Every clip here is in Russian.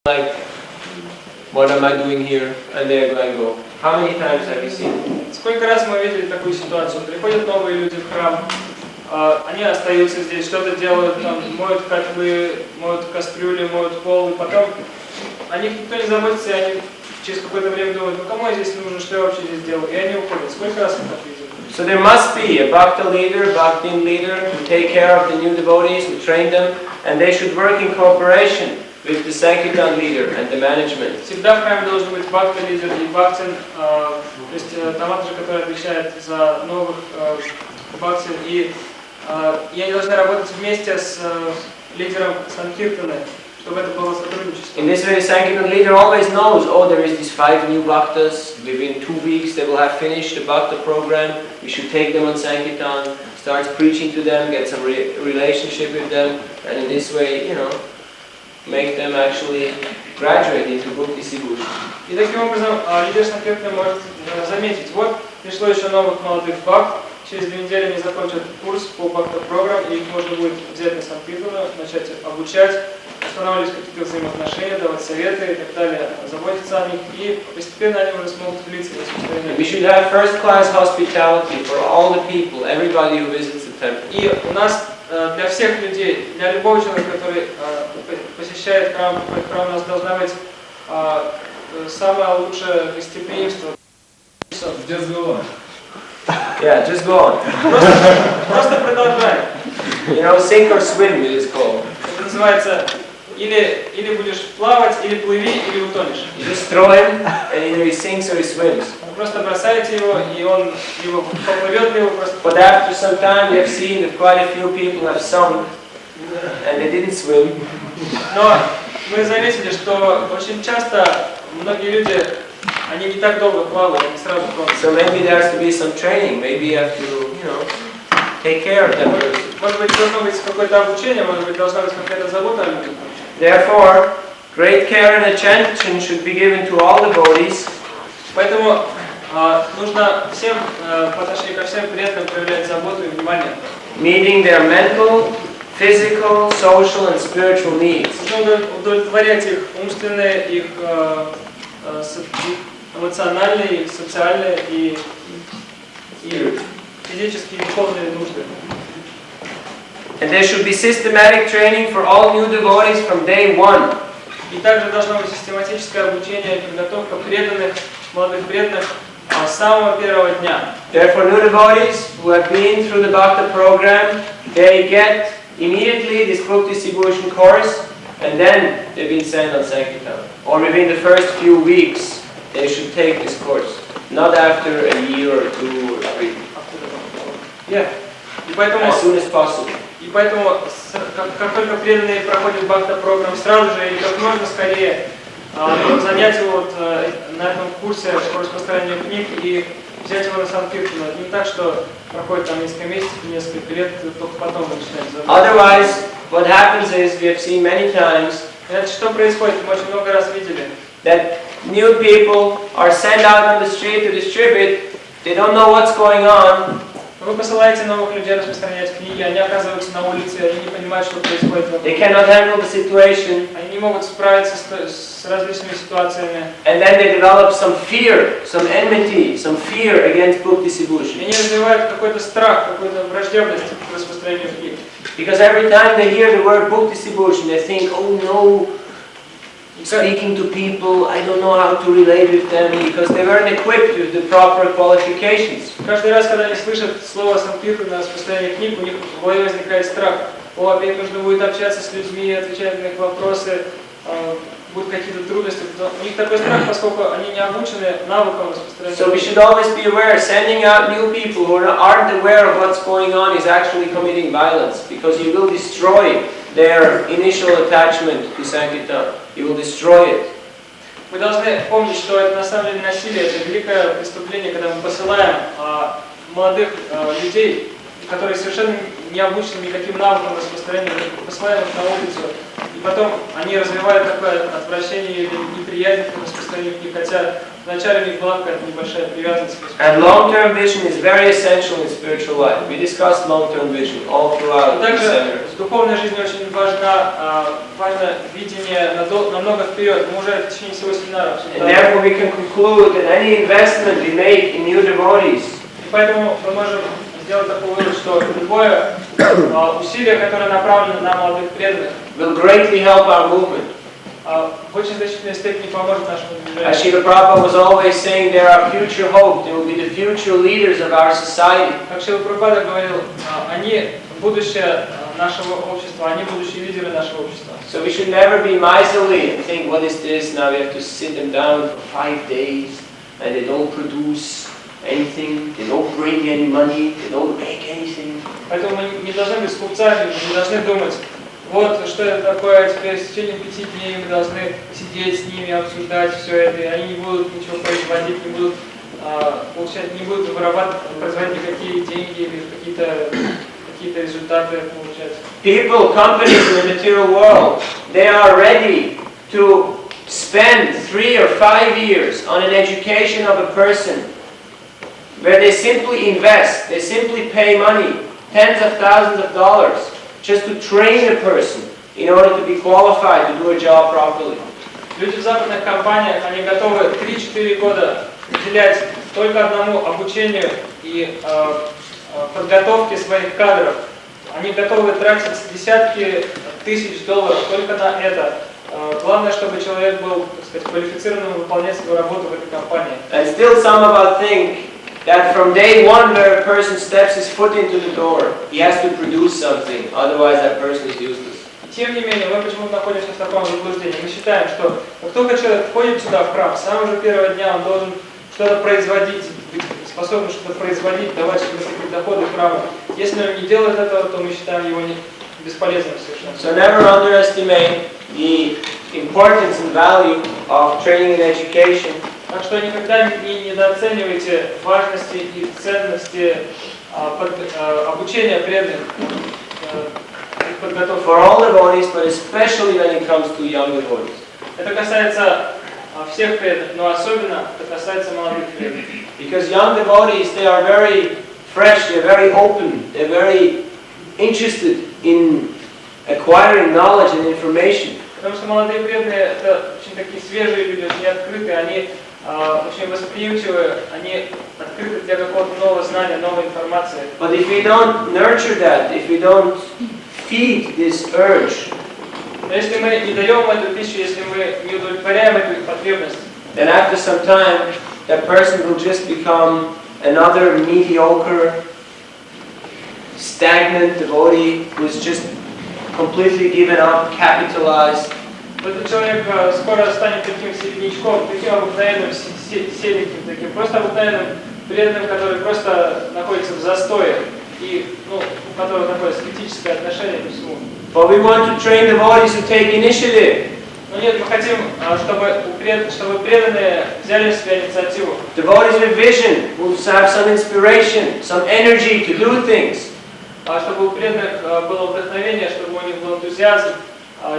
like, what am I doing here? And they're going to go. How many times have you seen? Сколько раз мы видели такую ситуацию? Приходят новые люди в храм, они остаются здесь, что-то делают, там, моют котлы, моют кастрюли, моют пол, и потом о них никто не заботится, и они через какое-то время думают, ну кому я здесь нужен, что я вообще здесь делаю? И они уходят. Сколько раз мы так видели? So there must be a bhakti leader, bhakti leader, who take care of the new devotees, who train them, and they should work in cooperation with the sankirtan leader and the management. Всегда в храме должен быть бхакти-лидер и бхактин, то есть тамаджи, который отвечает за новых бхактин, и они должны работать вместе с лидером санкиртаны, чтобы это было сотрудничество. In this way, the sankirtan leader always knows, oh, there is these 5 new bhaktas. Within 2 weeks, they will have finished the bhakta program. We should take them on sankirtan, start preaching to them, get some relationship with them, and in this way, you know, make them actually graduate into Bhakti Sibhush. И таким образом лидер санкиртаны может заметить, вот пришло еще новых молодых бхакт, через 2 недели они закончат курс по бхакта-программ, и их можно будет взять на санкиртану, начать обучать, устанавливать какие-то взаимоотношения, давать советы и так далее, заботиться о них, и постепенно они уже смогут влиться в состояние. We should have first-class hospitality for all the people, everybody who visits the temple. И у нас для всех людей, для любого человека, который посещает храм, у нас должна быть самое лучшее гостеприимство. Just go on. Yeah, just go on. Просто продолжай. You know, sink or swim it is called. Это называется или будешь плавать, или плыви, или утонешь. You just throw him, and either he sinks or he swims. Вы просто бросаете его, и он его поплывет, его просто. But after some time, we have seen that quite a few people have sunk, and they didn't swim. Но мы заметили, что очень часто многие люди, они не так долго плавают, они сразу плавают. So maybe there has to be some training. Maybe you have to, you know, take care of them. Может быть, должно быть какое-то обучение, может быть, должна быть какая-то забота о людях. Therefore, great care and attention should be given to all devotees. Поэтому нужно всем по отношению ко всем преданным проявлять заботу и внимание. Meeting their mental, physical, social, and spiritual needs. Нужно удовлетворять их умственные, их эмоциональные, их социальные и физические и духовные нужды. And there should be systematic training for all new devotees from day one. И также должно быть систематическое обучение и подготовка преданных, молодых преданных с самого первого дня. Therefore, new devotees who have been through the Bhakta program, they get immediately this Bhakti Sibhushn course, and then they've been sent on Sankirtan. Or within the first few weeks, they should take this course, not after a year or 2 or 3. Yeah. И поэтому, as soon as possible. И поэтому, как только преданные проходят бхакта-программ, сразу же или как можно скорее занять его вот, на этом курсе по распространению книг и взять его на санкиртану. Не так, что проходит там несколько месяцев, несколько лет, только потом вы начинаете заботиться. Otherwise, what happens is, we have seen many times, это что происходит? Мы очень много раз видели. That new people are sent out on the street to distribute, they don't know what's going on. Вы посылаете новых людей распространять книги, они оказываются на улице, они не понимают, что происходит вокруг. They cannot handle the situation. Они не могут справиться с различными ситуациями. And then they develop some fear, some enmity, some fear against Bhakti Sibhushn. Они развивают какой-то страх, какую-то враждебность к распространению книг. Because every time they hear the word Bhakti Sibhushn, they think, oh no, speaking to people, I don't know how to relate with them, because they weren't equipped with the proper qualifications. Каждый раз, когда они слышат слово санкиртана, распространение книг, у них в голове возникает страх. О, опять нужно будет общаться с людьми, отвечать на их вопросы, будут какие-то трудности. У них такой страх, поскольку они не обучены навыкам распространения. So we should always be aware, sending out new people who aren't aware of what's going on is actually committing violence, because you will destroy their initial attachment to Sankirtan. You will destroy it. Мы должны помнить, что это на самом деле насилие, это великое преступление, когда мы посылаем молодых людей, которые совершенно не обучены никаким навыкам распространения, посылаем их на улицу И потом они развивают такое отвращение или неприязнь к распространению книг, хотя вначале у них была какая-то небольшая привязанность. And long-term vision is very essential in spiritual life. We discussed long-term vision all throughout the Также seminar. в духовной жизни очень важно видение намного вперед. Мы уже в течение всего семинара And therefore we can conclude that any investment we make in new devotees И поэтому мы можем сделать такой вывод, что любое усилие, которое направлено на молодых преданных, will greatly help our movement. в очень значительной степени поможет нашему As движению. Srila Prabhupada was always saying, there are future hope. They will be the future leaders of our society. Как Шрила Прабхупада говорил, они будущее нашего общества, они будущие лидеры нашего общества. So we should never be miserly and think, what is this? Now we have to sit them down for 5 days and they don't produce anything, they don't bring any money, they don't make anything. Поэтому мы не должны быть скупцами, мы не должны думать, вот что это такое, теперь в течение 5 дней мы должны сидеть с ними, обсуждать все это, и они не будут ничего производить, не будут получать, не будут производить никакие деньги или какие-то результаты получать. People, companies in the material world, they are ready to spend 3 or 5 years on an education of a person where they simply invest, they simply pay money, tens of thousands of dollars, just to train a person in order to be qualified to do a job properly. Люди в западных компаниях, они готовы 3-4 года уделять только одному обучению и подготовке своих кадров. Они готовы тратить десятки тысяч долларов только на это. Главное, чтобы человек был, так сказать, квалифицированным выполнять свою работу в этой компании. And still some of us think that from day one where a person steps his foot into the door, he has to produce something, otherwise that person is useless. Тем не менее, мы почему-то находимся в таком заблуждении. Мы считаем, что как только человек входит сюда, в храм, с самого же первого дня он должен что-то производить, быть способен что-то производить, давать какие-то доходы храму. Если он не делает этого, то мы считаем его бесполезным совершенно. So never underestimate the importance and value of training and education. Так что никогда не недооценивайте важности и ценности обучения преданных, их подготовки. For all devotees, but especially when it comes to young devotees. Это касается всех преданных, но особенно это касается молодых преданных. Because young devotees, they are very fresh, they're very open, they're very interested in acquiring knowledge and information. Потому что молодые преданные это очень такие свежие люди, очень открытые, они очень восприимчивы, они открыты для какого-то нового знания, новой информации. But if we don't nurture that, if we don't feed this urge, Но если мы не даем эту пищу, если мы не удовлетворяем эту их потребность, then after some time, that person will just become another mediocre, stagnant devotee who's just completely given up, capitalized. этот человек скоро станет таким середнячком, таким обыкновенным селеньким, таким просто обыкновенным преданным, который просто находится в застое и у которого такое скептическое отношение ко всему. But we want to train devotees to take initiative. Но нет, мы хотим, чтобы преданные взяли в себя инициативу. Devotees with vision will have some inspiration, some energy to do things. Чтобы у преданных было вдохновение, чтобы у них был энтузиазм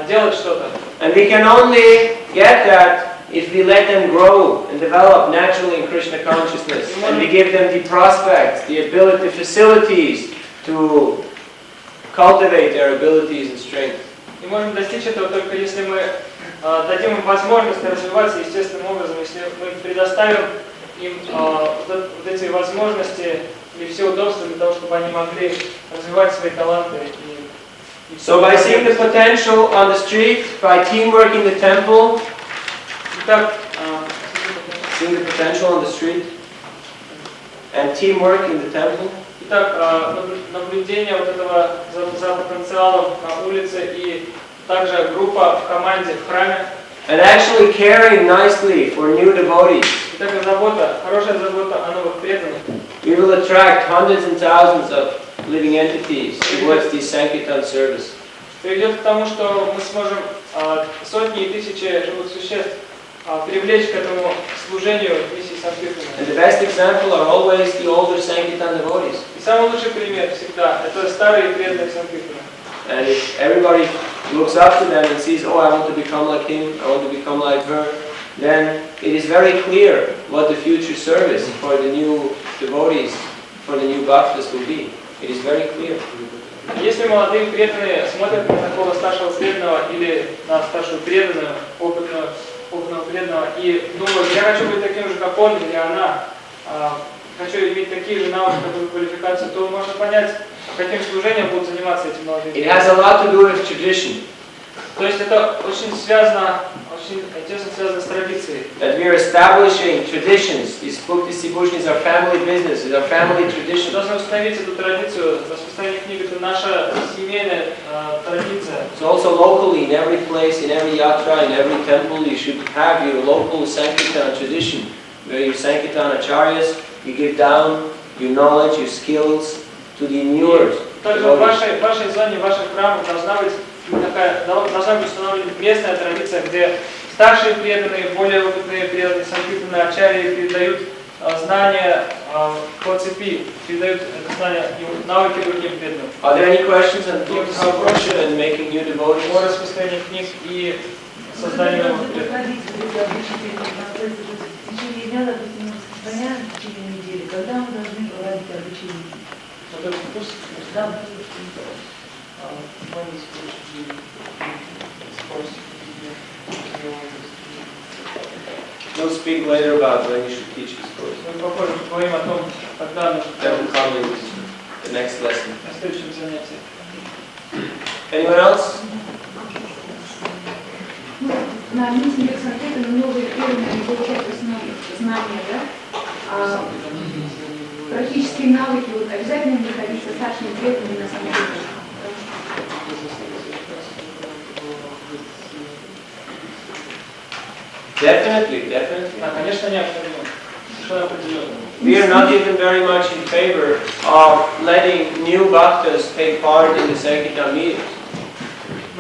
делать что-то. And we can only get that if we let them grow and develop naturally in Krishna consciousness. And we give them the prospects, the ability, the facilities to cultivate their abilities and strength. И можем достичь этого только если мы дадим им возможность развиваться естественным образом, если мы предоставим им вот эти возможности и все удобства для того, чтобы они могли развивать свои таланты. So by seeing the potential on the street, by teamwork in the temple, seeing the potential on the street, and teamwork in the temple. Итак, наблюдение вот этого за потенциалом на улице и также группа в команде в храме. And actually caring nicely for new devotees. И также забота, хорошая забота о новых преданных. We will attract hundreds and thousands of living entities towards the Sankirtan service. Приведет к тому, что мы сможем сотни и тысячи живых существ привлечь к этому служению миссии Санкиртаны. And the best example are always the older Sankirtan devotees. И самый лучший пример всегда это старые преданные Санкиртаны. And if everybody looks up to them and sees, oh, I want to become like him, I want to become like her, then it is very clear what the future service for the new devotees, for the new bhaktas will be. It is very clear. Если молодые преданные смотрят на такого старшего преданного или на старшую преданную, опытного преданного и думают, я хочу быть таким же, как он или она, хочу иметь такие же навыки, такую квалификацию, то можно понять, каким служением будут заниматься эти молодые It преданные. has a lot to do with tradition. То есть это очень тесно связано с традицией. That we are establishing traditions. These Bhakti Vibhushan is our family business, is our family tradition. Должны установить эту традицию. Распространение книг — это наша семейная традиция. So also locally, in every place, in every yatra, in every temple, you should have your local sankirtan tradition, where your sankirtan acharyas, you give down your knowledge, your skills to the newers. Также в вашей зоне, в ваших храмах должна быть установлена местная традиция, где старшие преданные, более опытные преданные, санкиртаны ачарьи передают знания по цепи, передают знания и навыки другим преданным. Are there any questions on Bhakti and making new devotees? По распространению книг и созданию новых преданных. В течение дня, допустим, распространяем в течение недели, когда мы должны проводить обучение? Вот этот курс? Да. We'll speak later about when you should teach this course. Мы попозже поговорим о том, когда нужно That will come in the next lesson. на следующем занятии. Anyone else? На митинге санкиртаны новые преданные получают основные знания, да? А практические навыки вот, обязательно приходить со старшими преданными на санкиртаны. Definitely. Конечно, необходимо. Совершенно определенно. We are not even very much in favor of letting new bhaktas take part in the Sankirtan meetings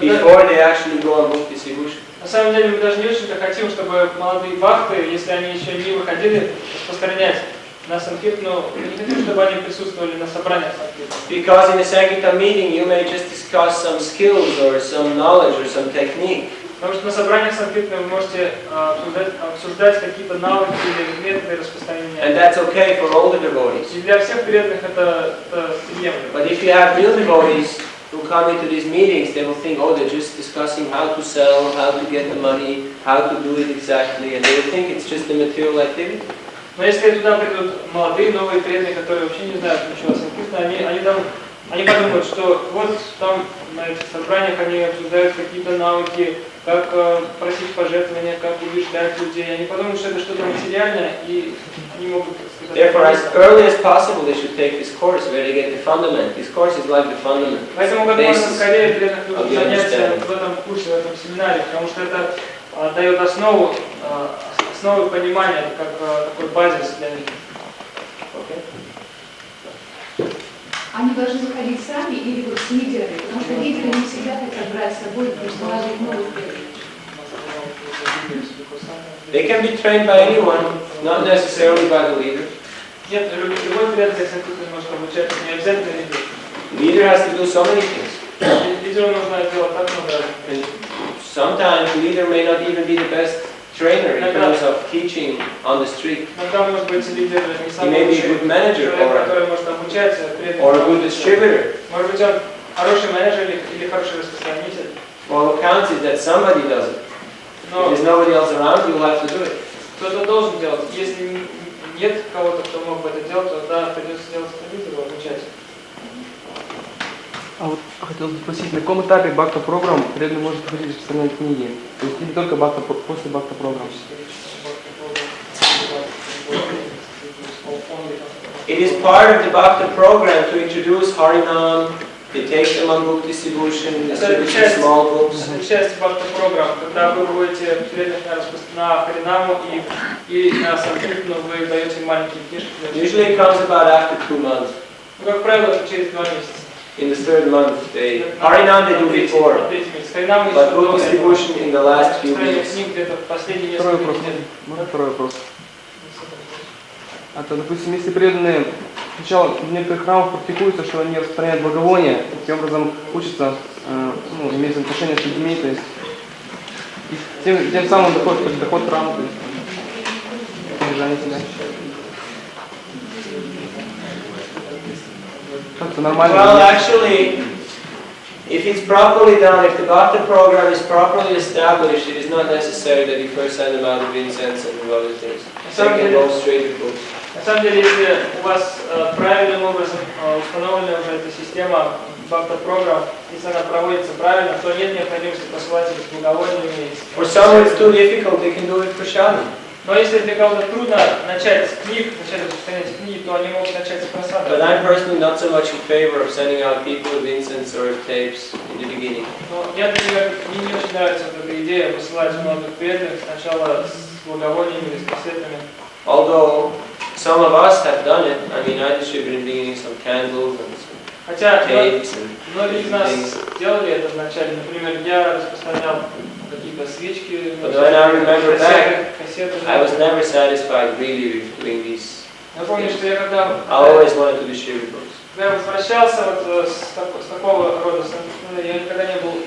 before they actually go on Bhakti Vibhushan. На самом деле мы даже не очень хотим, чтобы молодые бхакты, если они еще не выходили, распространять на санкиртану, мы не хотим, чтобы они присутствовали на собраниях санкиртана. Because in a Sankirtan meeting you may just discuss some skills or some knowledge or some technique. Потому что на собраниях санкиртана вы можете обсуждать какие-то навыки или методы распространения. And that's okay for older devotees. И для всех преданных это приемлемо. But if you have new devotees who come into these meetings, they will think, oh, they're just discussing how to sell, how to get the money, how to do it exactly, and they will think it's just a material activity. Но если туда придут молодые, новые преданные, которые вообще не знают ничего о санкиртане, они подумают, что вот там на этих собраниях они обсуждают какие-то навыки, как просить пожертвования, как убеждать людей. Они подумают, что это что-то материальное, и они могут сказать... Therefore, as early as possible, they should take this course where they get the fundament. This course is like the fundament. Поэтому как можно скорее преданных нужно заняться в этом курсе, в этом семинаре, потому что это дает основу понимания, как такой базис для них. Они должны заходить сами или вот с лидерами, потому что лидеры не всегда хотят брать с собой персонажей новых преданных. They can be trained by anyone, not necessarily by the leader. Нет, любой преданный санкиртан может обучать, не обязательно лидер. Leader has to do so many things. Лидеру нужно делать так много. And sometimes the leader may not even be the best trainer in terms of teaching on the street. Иногда может быть лидер не He may самый be a good manager который может обучать преданных. or a good distributor. Может быть он хороший менеджер или хороший распространитель. Well, what counts is that somebody does it. If Но there's nobody else around, you'll have to do it. кто-то должен делать. Если нет кого-то, кто мог бы это делать, то да, придется делать лидеру, обучать. А вот хотел спросить, на каком этапе бхакта-программ преданный может ходить распространять книги? То есть или только после бхакта-программ? It is part of the Bhakta program to introduce Harinam. They take them on Bhakti Vibhushan, distribute small books. Это часть бхакта-программ, когда вы выводите преданных на Харинаму и на санкиртану вы даете маленькие книжки. Usually it comes about after 2 months. Ну, как правило, это через 2 месяца. In the 3rd month, Harinam they do before, but Bhakti Vibhushan in the last few weeks. Второй вопрос. Можно второй вопрос? А то, допустим, если преданные Сначала в некоторых храмах практикуется, что они распространяют благовония, таким образом учатся иметь отношения с людьми, то есть и тем самым доход храма, то есть они себя ощущают. Как-то нормально. Well, actually, if it's properly done, if the Bhakti program is properly established, it is not necessary that you first send them out of incense and other things. They can go straight to books. На самом деле, если у вас правильным образом установлена уже эта система Бхакти-программ, если она проводится правильно, то нет необходимости посылать их с благовониями. For some it's too difficult, they can do it for Shani. Но если для кого-то трудно начать с книг, начать распространять книги, то они могут начать с просады. But I'm personally not so much in favor of sending out people with incense or tapes in the beginning. Но мне, например, не очень нравится эта идея посылать молодых преданных сначала с благовониями или с кассетами. Although some of us have done it, I mean, I distributed in the beginning some candles and some Хотя tapes and многие из нас things. делали это вначале. Например, я распространял какие-то свечки, But when I remember back, кассеты. I was never satisfied really with doing these. Я помню, что я когда I always wanted to distribute books. я возвращался вот с такого рода, я никогда не был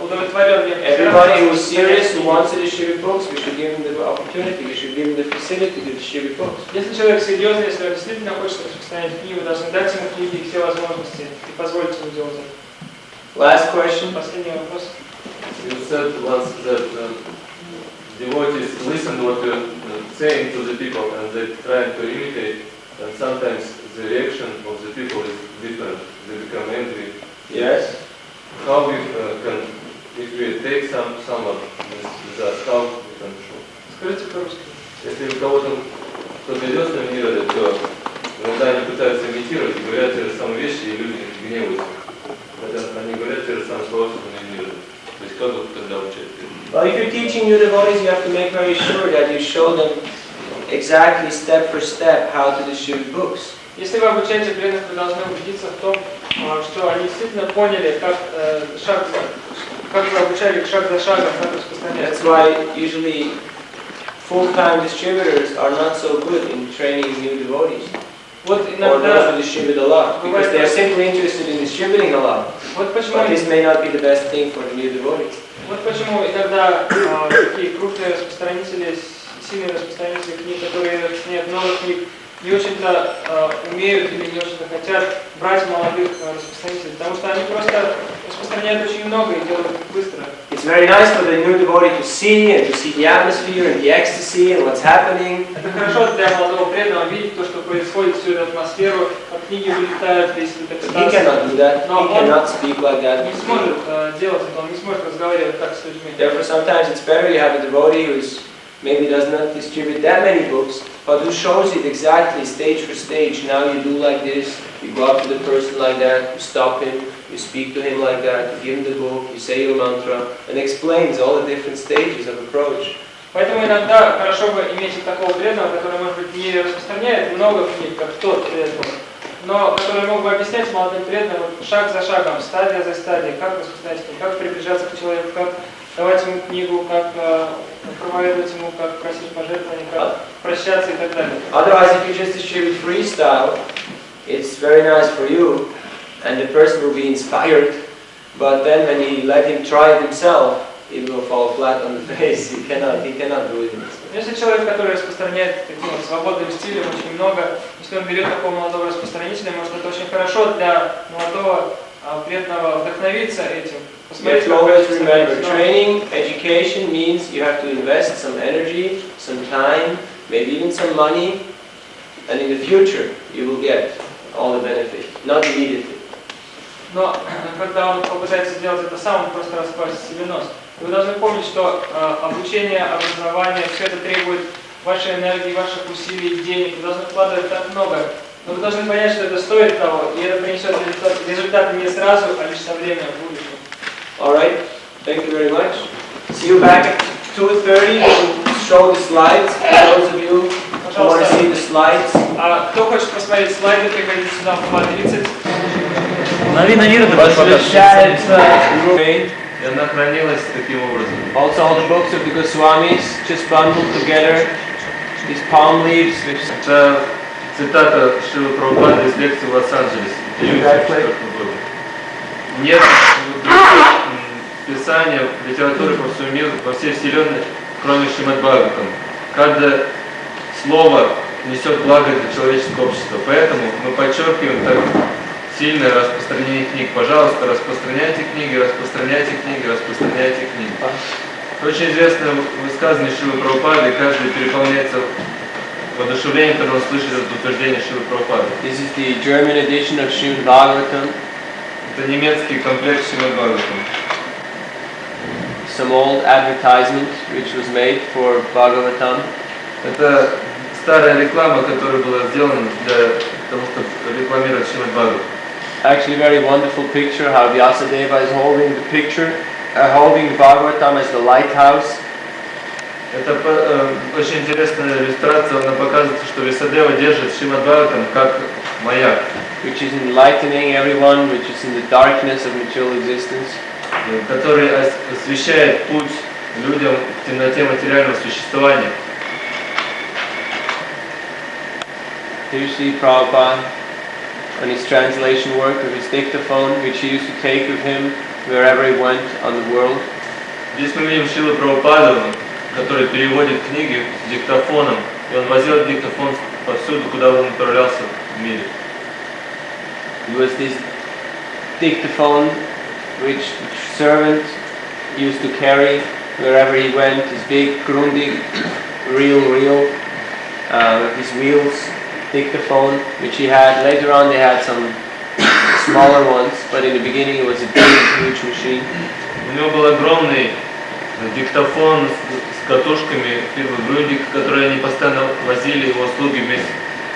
удовлетворен. Everybody who is serious, who wants to distribute books, we should give him the opportunity, we should give him the facility to distribute books. Если человек серьезный, если он действительно хочет распространять книгу, вы должны дать ему книги и все возможности и позволить ему делать это. Last question. Последний вопрос. You said once that devotees listen what you're saying to the people and they try to imitate, and sometimes the reaction of the people is different. They become angry. Yes. How we can, if we take someone with us, how we can show? Скажите по-русски. Если у кого-то кто-то идет на Нирада, то иногда они пытаются имитировать и говорят те же самые вещи, и люди гневаются. Хотя они говорят те же самые слова, что на Нирада. То есть как вот тогда учать? Well, if you're teaching new devotees, you have to make very sure that you show them exactly step for step how to distribute books. Если вы обучаете преданных, вы должны убедиться в том, что они действительно поняли, как вы обучали их шаг за шагом, как распространять. That's why usually full-time distributors are not so good in training new devotees. Вот Or иногда, those who distribute a lot, because they are simply interested in distributing a lot. вот почему, But this may not be the best thing for the new devotees. вот почему иногда такие крупные распространители, сильные распространители книг, которые распространяют много книг, не очень-то умеют или не очень-то хотят брать молодых распространителей, потому что они просто распространяют очень много и делают это быстро. It's very nice for the new devotee to see the atmosphere and the ecstasy and what's happening. Это хорошо для молодого преданного видеть то, что происходит, всю эту атмосферу, как книги вылетают, если это He cannot do that. He cannot speak like that. не сможет делать это, он не сможет разговаривать так с людьми. Therefore, sometimes it's better you have a devotee who maybe does not distribute that many books, but who shows it exactly stage for stage. Now you do like this, you go up to the person like that, you stop him, you speak to him like that, you give him the book, you say your mantra, and explains all the different stages of approach. Поэтому иногда хорошо бы иметь такого преданного, который, может быть, не распространяет много книг, как тот преданный, но который мог бы объяснять молодым преданным шаг за шагом, стадия за стадией, как распространять книгу, как приближаться к человеку, как давать ему книгу, как проповедовать ему, как просить пожертвований, как прощаться и так далее. Otherwise, if you just distribute freestyle, it's very nice for you, and the person will be inspired, but then when you let him try it himself, it will fall flat on the face. He cannot do it himself. Если человек, который распространяет таким вот свободным стилем очень много, если он берет такого молодого распространителя, может, это очень хорошо для молодого преданного вдохновиться этим. You have to always remember, training, education means you have to invest some energy, some time, maybe even some money, and in the future you will get all the benefit, not immediately. Но когда он попытается сделать это сам, он просто расплавит себе нос. Вы должны помнить, что обучение, образование, все это требует вашей энергии, ваших усилий, денег. Вы должны вкладывать так много. Но вы должны понять, что это стоит того, и это принесет результаты не сразу, а лишь со временем в будущем. All right, thank you very much. See you back at 2:30 to show the slides. For those of you who want to see the slides. Кто хочет посмотреть слайды, приходите сюда в 2:30. Навина Нирада И она хранилась таким образом. Also, all the books of the Swamis just bundled together. These palm leaves with цитата Шрилы Прабхупады из лекции в Лос-Анджелесе в июне 1974 года. Нет писания, литературы по всему миру, во всей вселенной, кроме Шримад-Бхагаватам. Каждое слово несет благо для человеческого общества. Поэтому мы подчеркиваем так сильное распространение книг. Пожалуйста, распространяйте книги, распространяйте книги, распространяйте книги. Очень известное высказывание Шрилы Прабхупады, и каждый переполняется воодушевлением, когда он слышит это утверждение Шрилы Прабхупады. This is the German edition of Srimad Bhagavatam. Это немецкий комплект Шримад Бхагаватам. Some old advertisement which was made for Bhagavatam. Это старая реклама, которая была сделана для того, чтобы рекламировать Шримад Бхагаватам. Actually, a very wonderful picture how Vyasadeva is holding the picture, holding Bhagavatam as the lighthouse. Это очень интересная иллюстрация, она показывает, что Вьясадева держит Шримад Бхагаватам как маяк, Which is enlightening everyone, which is in the darkness of material existence. который освещает путь людям в темноте материального существования. Here you see Prabhupada on his translation work of his dictaphone, which he used to take with him wherever he went on the world. Здесь мы видим Шрилу Прабхупаду, который переводит книги диктофоном, и он возил диктофон повсюду, куда он направлялся в мире. It was this dictaphone which servant used to carry wherever he went, his big grundig reel with his wheels dictaphone which he had. Later on they had some smaller ones, but in the beginning it was a big, huge machine. У него был огромный диктофон с катушками фирмы Grundig, которые они постоянно возили его слуги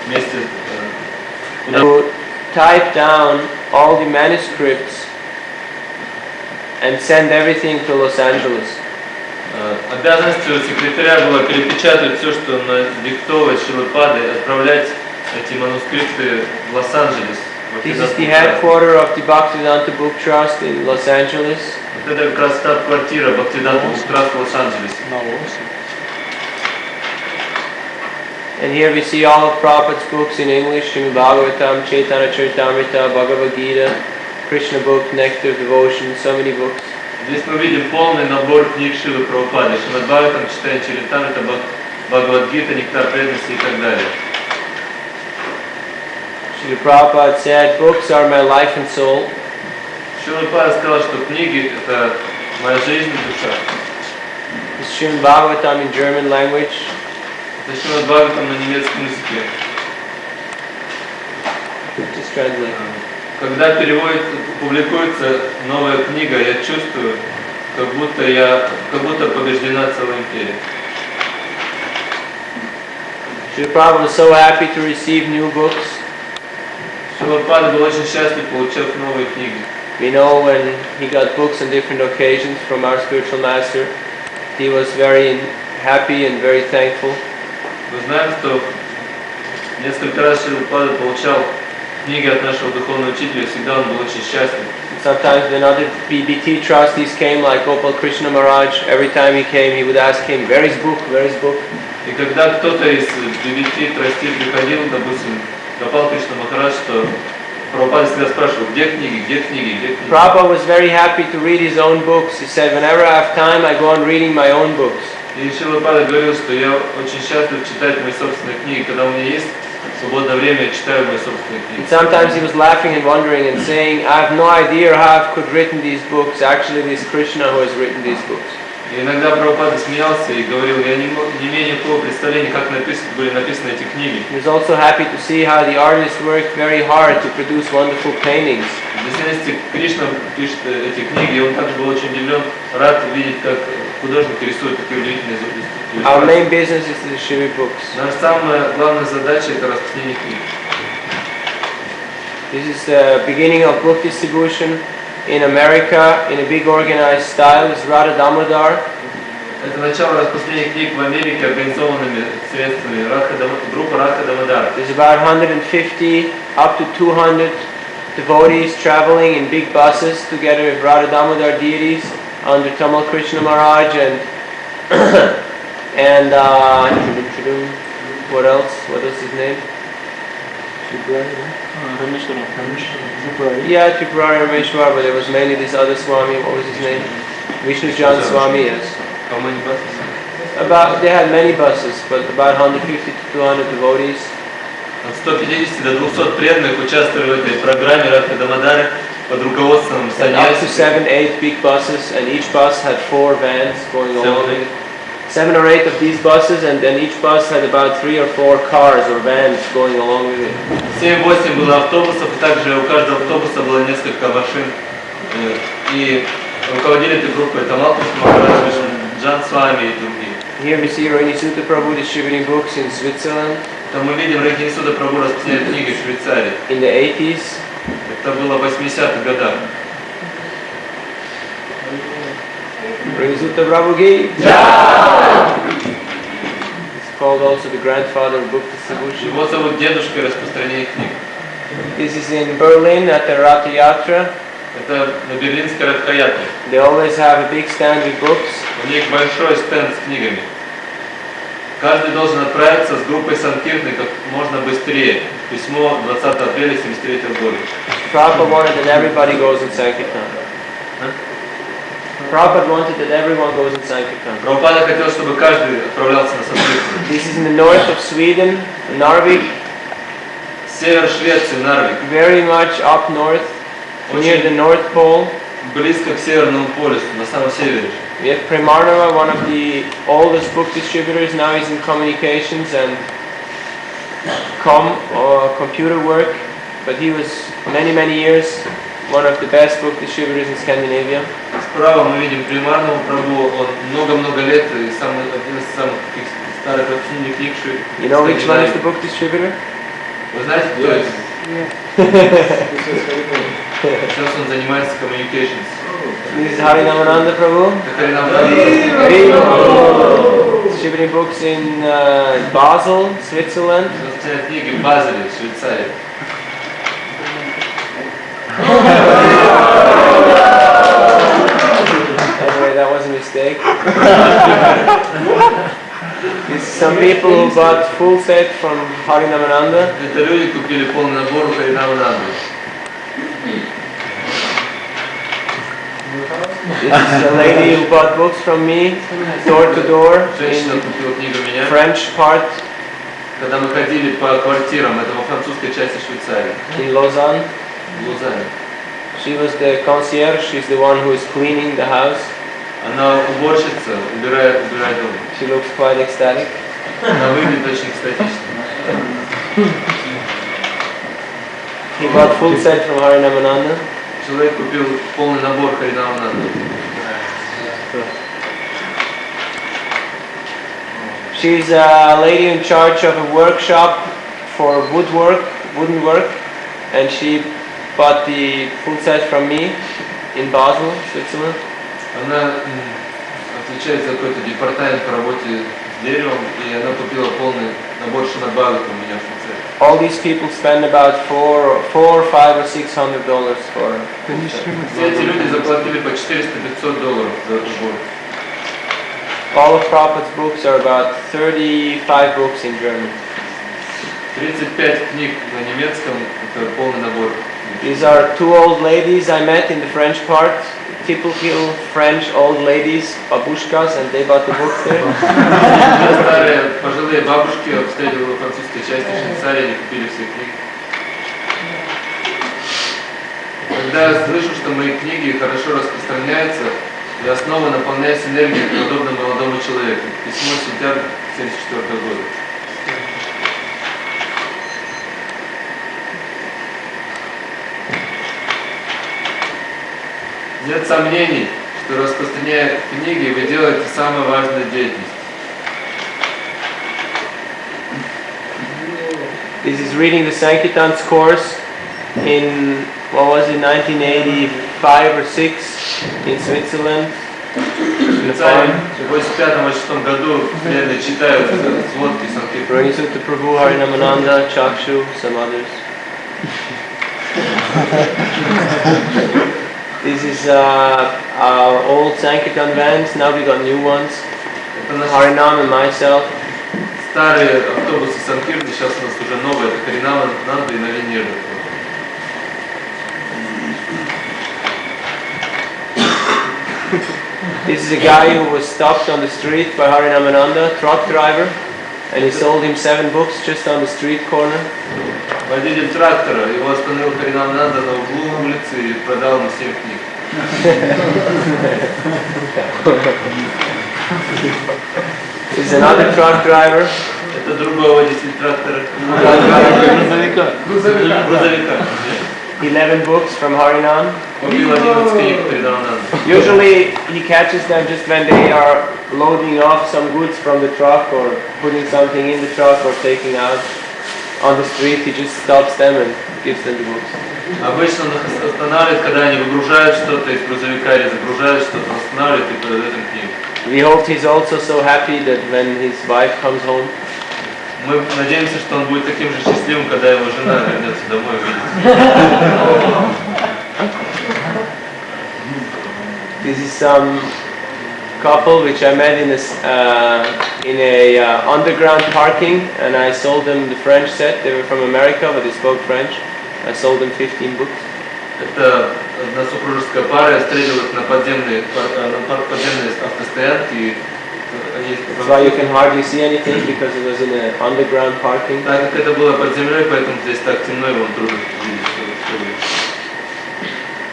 вместе To type down all the manuscripts and send everything to Los Angeles. Обязанностью секретаря было перепечатать все, что надиктовывает Шрилапады, и отправлять эти манускрипты в Лос-Анджелес. This is the headquarter of the Bhaktivedanta Book Trust in Los Angeles. Вот это как раз штаб-квартира Бхактивиданта Book Trust в Лос-Анджелесе. And here we see all of Prabhupada's books in English, Srimad Bhagavatam, Chaitanya Charitamrita, Bhagavad Gita, Krishna book, Nectar of Devotion, so many books. Здесь мы видим полный набор книг Шрилы Прабхупады. Шримад Бхагаватам, Читание Чаритамрита, Бхагавад Гита, Нектар преданности и так далее. Srila Prabhupada said, books are my life and soul. Шрила Прабхупада сказал, что книги – это моя жизнь и душа. This is Srimad Bhagavatam in German language. Это Шримад Бхагаватам на немецком языке. Just translate. Когда публикуется новая книга, я чувствую, как будто побеждена целая империя. Srila Prabhupada was so happy to receive new books. Шрила Прабхупада был очень счастлив, получив новые книги. We know when he got books on different occasions from our spiritual master, he was very happy and very thankful. Мы знаем, что несколько раз Шрила Прабхупада получал книги от нашего духовного учителя, всегда он был очень счастлив. Sometimes when other BBT trustees came, like Gopal Krishna Maharaj, every time he came, he would ask him, where is book, where is book? И когда кто-то из BBT трастей приходил, допустим, Гопал Кришна Махарадж, что Прабхупада всегда спрашивал, где книги, где книги, где книги. Prabhupada was very happy to read his own books. He said, whenever I have time, I go on reading my own books. И Шрила Прабхупада говорил, что я очень счастлив читать мои собственные книги, когда у меня есть свободное время, я читаю мои собственные книги. And sometimes he was laughing and wondering and saying, I have no idea how I could have written these books. Actually, it is Krishna who has written these books. И иногда Прабхупада смеялся и говорил, я не имею никакого представления, как были написаны эти книги. He was also happy to see how the artists worked very hard to produce wonderful paintings. В действительности Кришна пишет эти книги, и он также был очень удивлен, рад видеть, как художники рисуют такие удивительные иллюстрации. Our main business is to distribute books. Наша самая главная задача – это распространение книг. This is the beginning of book distribution in America in a big organized style. It's Radha Damodar. Это начало распространения книг в Америке организованными средствами группа Радха Дамодар. There's about 150 up to 200 devotees traveling in big buses together with Radha Damodar deities under Tamal Krishna Maharaj and what else? What is his name? Yeah, Tripurari Rameshwar, but there was mainly this other Swami, what was his name? Vishnu Jan Swami, yes. How many buses? They had many buses, but about 150 to 200 devotees. От 150 до 200 преданных участвовали в этой программе Радха-Дамадари под руководством And up to саньяси. 7-8 big buses, and each bus had 4 vans going along with it. 7 or 8 of these buses, and then each bus had about 3 or 4 cars or vans going along with it. 7-8 было автобусов, и также у каждого автобуса было несколько машин. И руководили этой группой Тамалпус Махарадж, Джан Свами и другие. Here we see Rohini Sutta Prabhu distributing books in Switzerland Там мы видим Рахинисуда Прабху распространяет книги в Швейцарии. in the 80s. Это было в 80-х годах. Rohini Sutta Prabhu ki. It's called also the grandfather of book distribution. Его зовут дедушкой распространения книг. This is in Berlin at the Rath Yatra. Это на Берлинской Радхаятре. They always have a big stand with books. У них большой стенд с книгами. Каждый должен отправиться с группой санкиртаны как можно быстрее. Письмо 20 апреля 1973 года. Prabhupada wanted that everybody goes in Sankirtan. Prabhupada wanted that everyone goes in Sankirtan. Прабхупада хотел, чтобы каждый отправлялся на санкиртану. This is in the north of Sweden, Narvik, Север Швеции, Нарвик. very much up north, near the Очень North Pole. близко к Северному полюсу, на самом севере. We have Premarnava, one of the oldest book distributors. Now he's in communications and computer work, but he was many years one of the best book distributors in Scandinavia. Справа мы видим Примарного Прабху, он много лет и один из самых таких старых распространителей книг. You know which one is the book distributor? Вы знаете, кто это? Сейчас он занимается communications. This is Harinamananda Prabhu. Это Харинам Distributing books in Basel, Switzerland. распространяет книги в Базеле, в Швейцарии. Anyway, that was a mistake. It's some people who bought full set from Harinamananda. Это люди купили полный набор у Харинамананды. This is a lady who bought books from me, door to door, Женщина in купила книгу у меня. French part Когда мы ходили по квартирам, это во французской части Швейцарии, in Lausanne. в Лузане. She was the concierge, she's the one who is cleaning the house. Она уборщица, убирает дом. She looks quite ecstatic. Она выглядит очень экстатично. He bought full set from Harinamananda. Человек купил полный набор Харинамананды. She's a lady in charge of a workshop for wooden work, and she bought the full set from me in Basel, Switzerland. Она отвечает за какой-то департамент по работе с деревом, и она купила полный набор шимадбхагават у меня в Швейцарии. All these people spend about $400, $500 or $600 for. Все эти люди заплатили по $400-500 за набор. All of Prabhupada's books are about 35 books in German. 35 книг на немецком, это полный набор. These are two old ladies I met in the French part, typical French old ladies, babushkas, and they bought the books there. Старые пожилые бабушки встретили во французской части Швейцарии, они купили все книги. Когда я слышу, что мои книги хорошо распространяются, я снова наполняюсь энергией, подобно молодому человеку. Письмо сентябрь 1974 года. Нет сомнений, что распространяя книги, вы делаете самую важную деятельность. This is reading the Sankirtan's course in, what was it, 1985 or 6 in Switzerland. В Швейцарии в 1985-1986 году преданные читают сводки санкиртаны. Rohini Sutta Prabhu, Harinamananda, Chakshu, some others. This is our old Sankirtan vans, now we got new ones. Это наши Harinam and myself. старые автобусы санкирты, сейчас у нас уже новые, это Нирада и Навина. This is a guy who was stopped on the street by Harinamananda, truck driver, and he sold him 7 books just on the street corner. Водитель трактора, его остановил Харинамананда на углу улицы и продал ему 7 книг. This is another truck driver. Это другой водитель трактора. Грузовика. 11 books from Harinam. Купил 11 книг Харинамананда. Usually he catches them just when they are loading off some goods from the truck or putting something in the truck or taking out on the street. He just stops them and gives them the books. Обычно он их останавливает, когда они выгружают что-то из грузовика или загружают что-то, он останавливает и продает им книгу. We hope he's also so happy that when his wife comes home. Мы надеемся, что он будет таким же счастливым, когда его жена вернется домой и увидит. This is some couple which I met in a underground parking, and I sold them the French set. They were from America, but they spoke French. I sold them 15 books. Это одна супружеская пара, я встретил их на подземной автостоянке. И они... That's why you can hardly see anything because it was in an underground parking. Так как это было под землей, поэтому здесь так темно, и вам трудно видеть, что вы.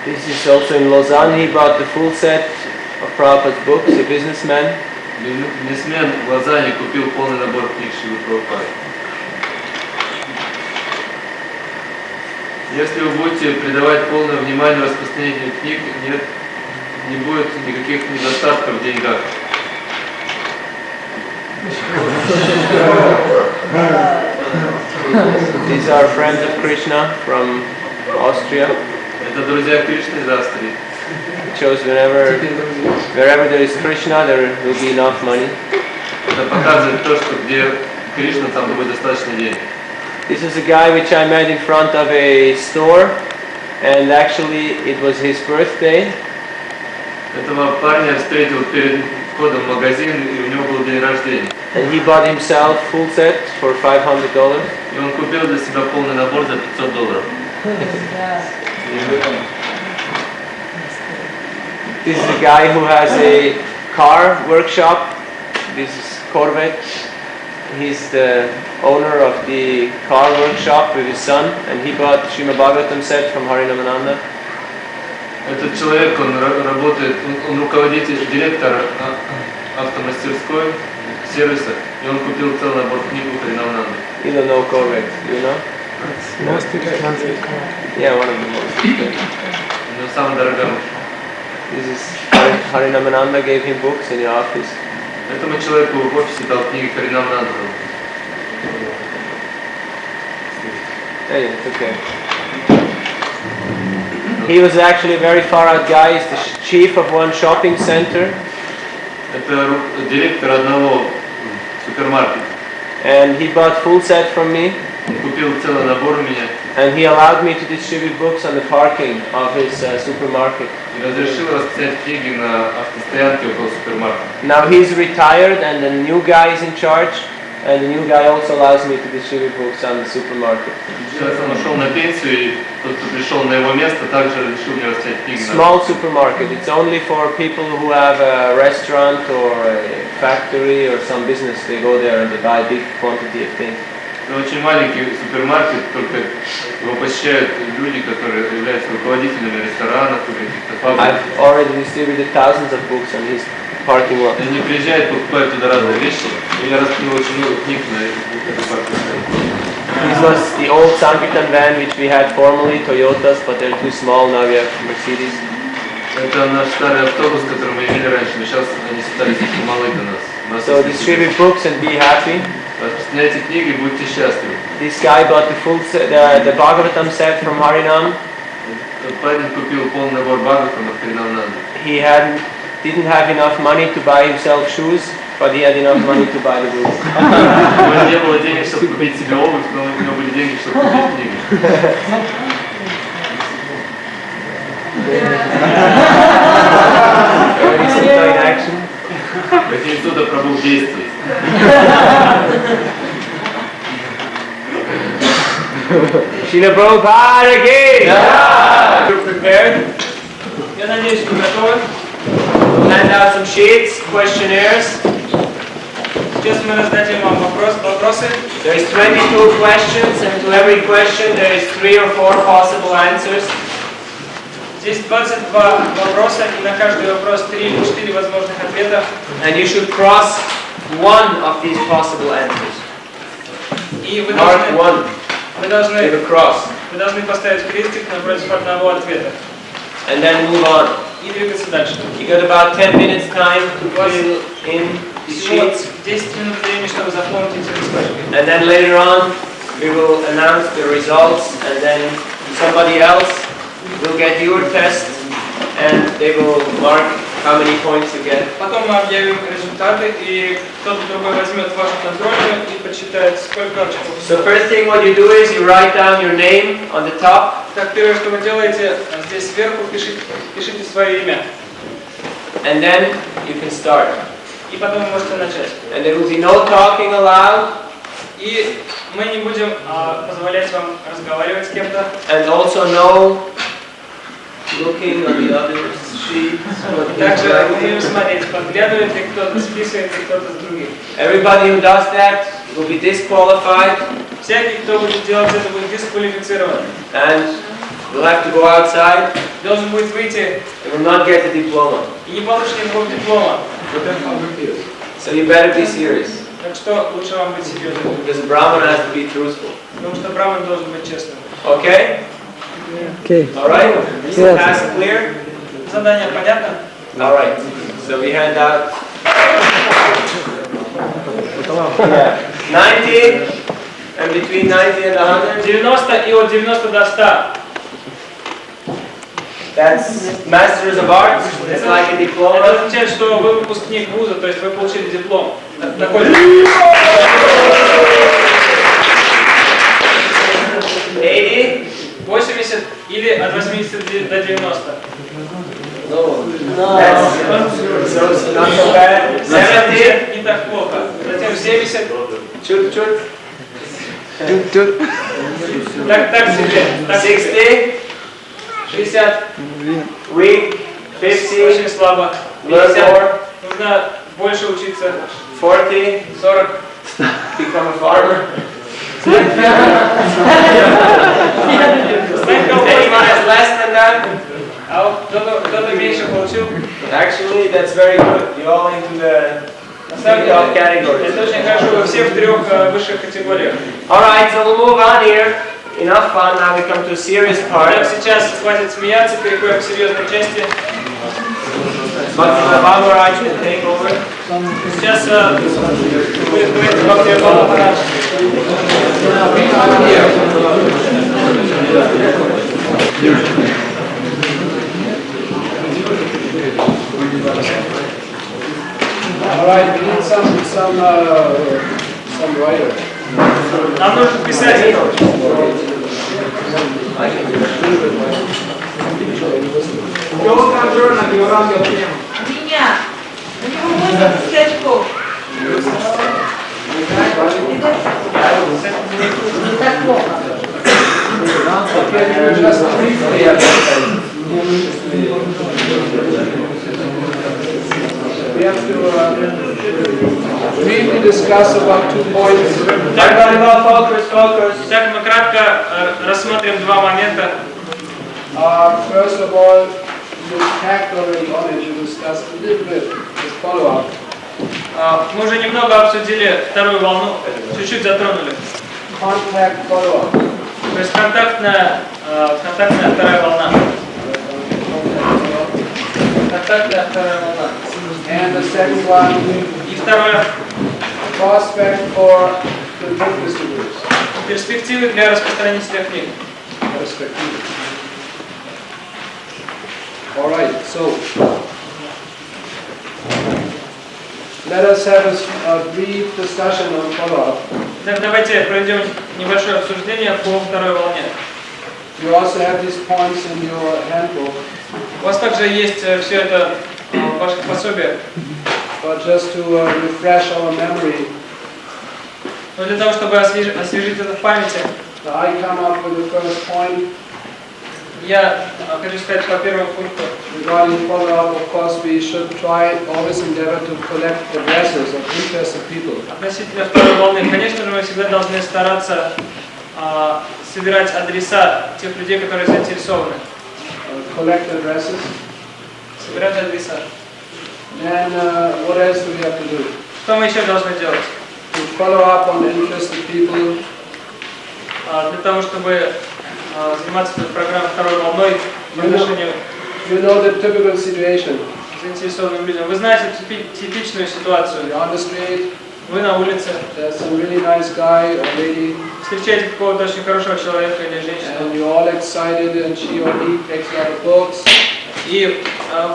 This is also in Lausanne. He bought the full set of Prabhupada's books, a businessman. Бизнесмен в Лозанне купил полный набор книг Шрилы Прабхупады. Если вы будете придавать полное внимание распространению книг, не будет никаких недостатков в деньгах. These are friends of Krishna from Austria. Это друзья Кришны из Австрии. It shows wherever there is Krishna, there will be enough money. Это показывает то, что где Кришна, там будет достаточно денег. This is a guy which I met in front of a store, and actually it was his birthday. Этого парня я встретил перед входом в магазин, и у него был день рождения. And he bought himself full set for $500. И он купил для себя полный набор за $500. This is a guy who has a car workshop. This is Corvette. He's the owner of the car workshop with his son, and he bought Srimad Bhagavatam set from Harinamananda. Этот человек, он работает, он руководитель, директор автомастерской, сервиса, и он купил целый набор книг у Харинамананды. You don't know Corvette, do you know? Most expensive car. Yeah, one of the most. Но самая дорогая. This is Harinamananda gave him books in the office. Этому человеку в офисе дал книги Харинамананды. Hey, it's okay. He was actually a very far out guy. He's the chief of one shopping center. Это директор одного супермаркета. And he bought full set from me. Он купил целый набор у меня. And he allowed me to distribute books on the parking of his supermarket. И разрешил распространять книги на автостоянке около супермаркета. Now he's retired and the new guy is in charge. And the new guy also allows me to distribute books on the supermarket. Сейчас он ушел на пенсию, и тот, кто пришел на его место, также решил мне распространять книги. Small supermarket. It's only for people who have a restaurant or a factory or some business. They go there and they buy a big quantity of things. Это очень маленький супермаркет, только его посещают люди, которые являются руководителями ресторанов или каких-то фабрик. I've already distributed thousands of books on his parking lot. Они приезжают, покупают туда разные вещи, и я раскрыл очень много книг на эту парковку. This was the old Sankirtan van which we had formerly, Toyotas, but they're too small, now we have Mercedes. Это наш старый автобус, который мы имели раньше, но сейчас они стали слишком малы для нас. So distribute books and be happy. Распространяйте книги, будьте счастливы. This guy bought the full set, the Bhagavatam set from Harinam. Парень купил полный набор Бхагаватам от Харинамананды. He didn't have enough money to buy himself shoes, but he had enough money to buy the books. У него не было денег, чтобы купить себе обувь, но у него были деньги, чтобы купить книги. Already in action. Какие суда Прабху действует. Srila Prabhupada ki jai! You're prepared? Я надеюсь, вы готовы. We'll hand out some sheets, questionnaires. Сейчас мы раздадим вам вопросы. There is 22 questions, and to every question there is 3 or 4 possible answers. Здесь 22 вопроса, и на каждый вопрос 3 или 4 возможных ответа. And you should cross one of these possible answers. И вы Mark one. должны Give a cross. поставить крестик напротив одного ответа. And then move on. И двигаться дальше. You got about 10 minutes time to fill in the Всего sheets. 10 минут времени, чтобы заполнить эти листочки. And then later on we will announce the results, and then somebody else will get your test and they will mark how many points you get. Потом мы объявим результаты, и кто-то другой возьмет вашу контрольную и подсчитает, сколько очков. So first thing what you do is you write down your name on the top. Так, первое, что вы делаете, здесь сверху пишите свое имя. And then you can start. И потом вы можете начать. And there will be no talking allowed. И мы не будем позволять вам разговаривать с кем-то. And also no looking on the other sheets. Также мы будем смотреть, подглядывает ли кто-то, списывает ли кто-то с других. Everybody who does that will be disqualified. Всякий, кто будет делать это, будет дисквалифицирован. And will have to go outside. Должен будет выйти They will not get the diploma. и не получит никакого диплома. So you better be serious. Так что лучше вам быть серьезным. Because a Brahman has to be truthful. Потому что браман должен быть честным. Okay? Okay. Alright? Is the task clear? Задание понятно? Alright. So we hand out 90 and between 90 and 100. 90 и от 90 до 100. That's Masters of Arts. It's like a Это diploma. означает, что вы выпускник вуза, то есть вы получили диплом. Такой же. 80. 80 или от 80 до 90. That's so not so bad. 70. Не так плохо. Затем 70. Chut. Так себе. Так себе. 60. 60. Weak. 50. Очень слабо. Learn 50. more. Нужно больше учиться. 40. 40. Become a farmer. Anyone has less than that? А вот кто-то меньше получил. Actually, that's very good. You're all into the На самом деле, top categories. это очень хорошо, вы все в 3 высших категориях. Alright, so we'll move on here. Enough fun, now we come to a serious part. Так, сейчас хватит смеяться, переходим к серьезной части. Madhava-Murari will take over. Сейчас будет говорить Бхактивайбхава. Alright, we need some writer. Нам нужно писать. Меня. У него 80 очков. Не так плохо. We have to briefly discuss about 2 points. Focus. Так, мы кратко рассмотрим 2 момента. First of all, you tagged already on it, you discussed a little bit this follow-up. Мы уже немного обсудили вторую волну, чуть-чуть затронули. Contact follow-up. То есть контактная вторая волна. Контактная вторая волна. And the second one, И второе, prospect for the book distributors. перспективы для распространителя книг. Perspective. Alright, so let us have a brief discussion on follow-up. Так, давайте проведем небольшое обсуждение по второй волне. You also have these points in your handbook, У вас также есть все это в ваших пособиях. but just to refresh our memory, Но для того, чтобы освежить это в памяти, Now I come up with the first point Я хочу сказать по первому пункту. regarding follow-up. Of course, we should try always endeavor to collect addresses of interested people. Относительно второй волны, конечно же, мы всегда должны стараться собирать адреса тех людей, которые заинтересованы. Collect addresses. Собирать адреса. And what else do we have to do? Что мы еще должны делать? To follow up on interested people. Для того, чтобы заниматься этой программой второй волной по отношению You know the typical situation. к заинтересованным людям. Вы знаете типичную ситуацию. You're on the street. Вы на улице. There's some really nice guy or lady. Встречаете какого-то очень хорошего человека или женщину. And you're all excited, and she or he takes a lot of books. И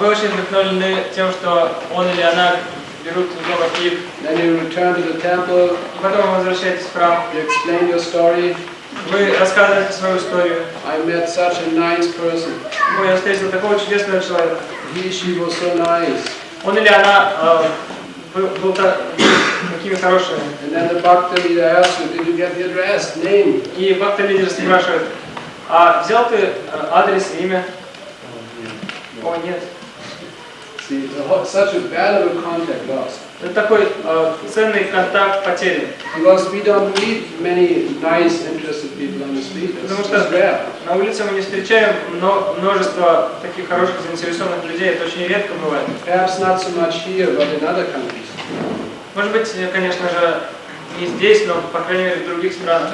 вы очень вдохновлены тем, что он или она берут много книг. Then you return to the temple. И потом вы возвращаетесь в храм. You explain your story. Вы рассказываете свою историю. I met such a nice person. Ой, я встретил такого чудесного человека. She was so nice. Он или она был такими хорошими. And then the bhakta leader asks you, did you get the address, name? И бхакта-лидер спрашивает, а взял ты адрес и имя? О, нет. See, such a valuable contact lost. Это такой ценный контакт потерян. Because we don't meet many nice, interested people on the street. Потому It's что rare. на улице мы не встречаем множество таких хороших заинтересованных людей. Это очень редко бывает. Perhaps not so much here, but in other countries. Может быть, конечно же, не здесь, но, по крайней мере, в других странах.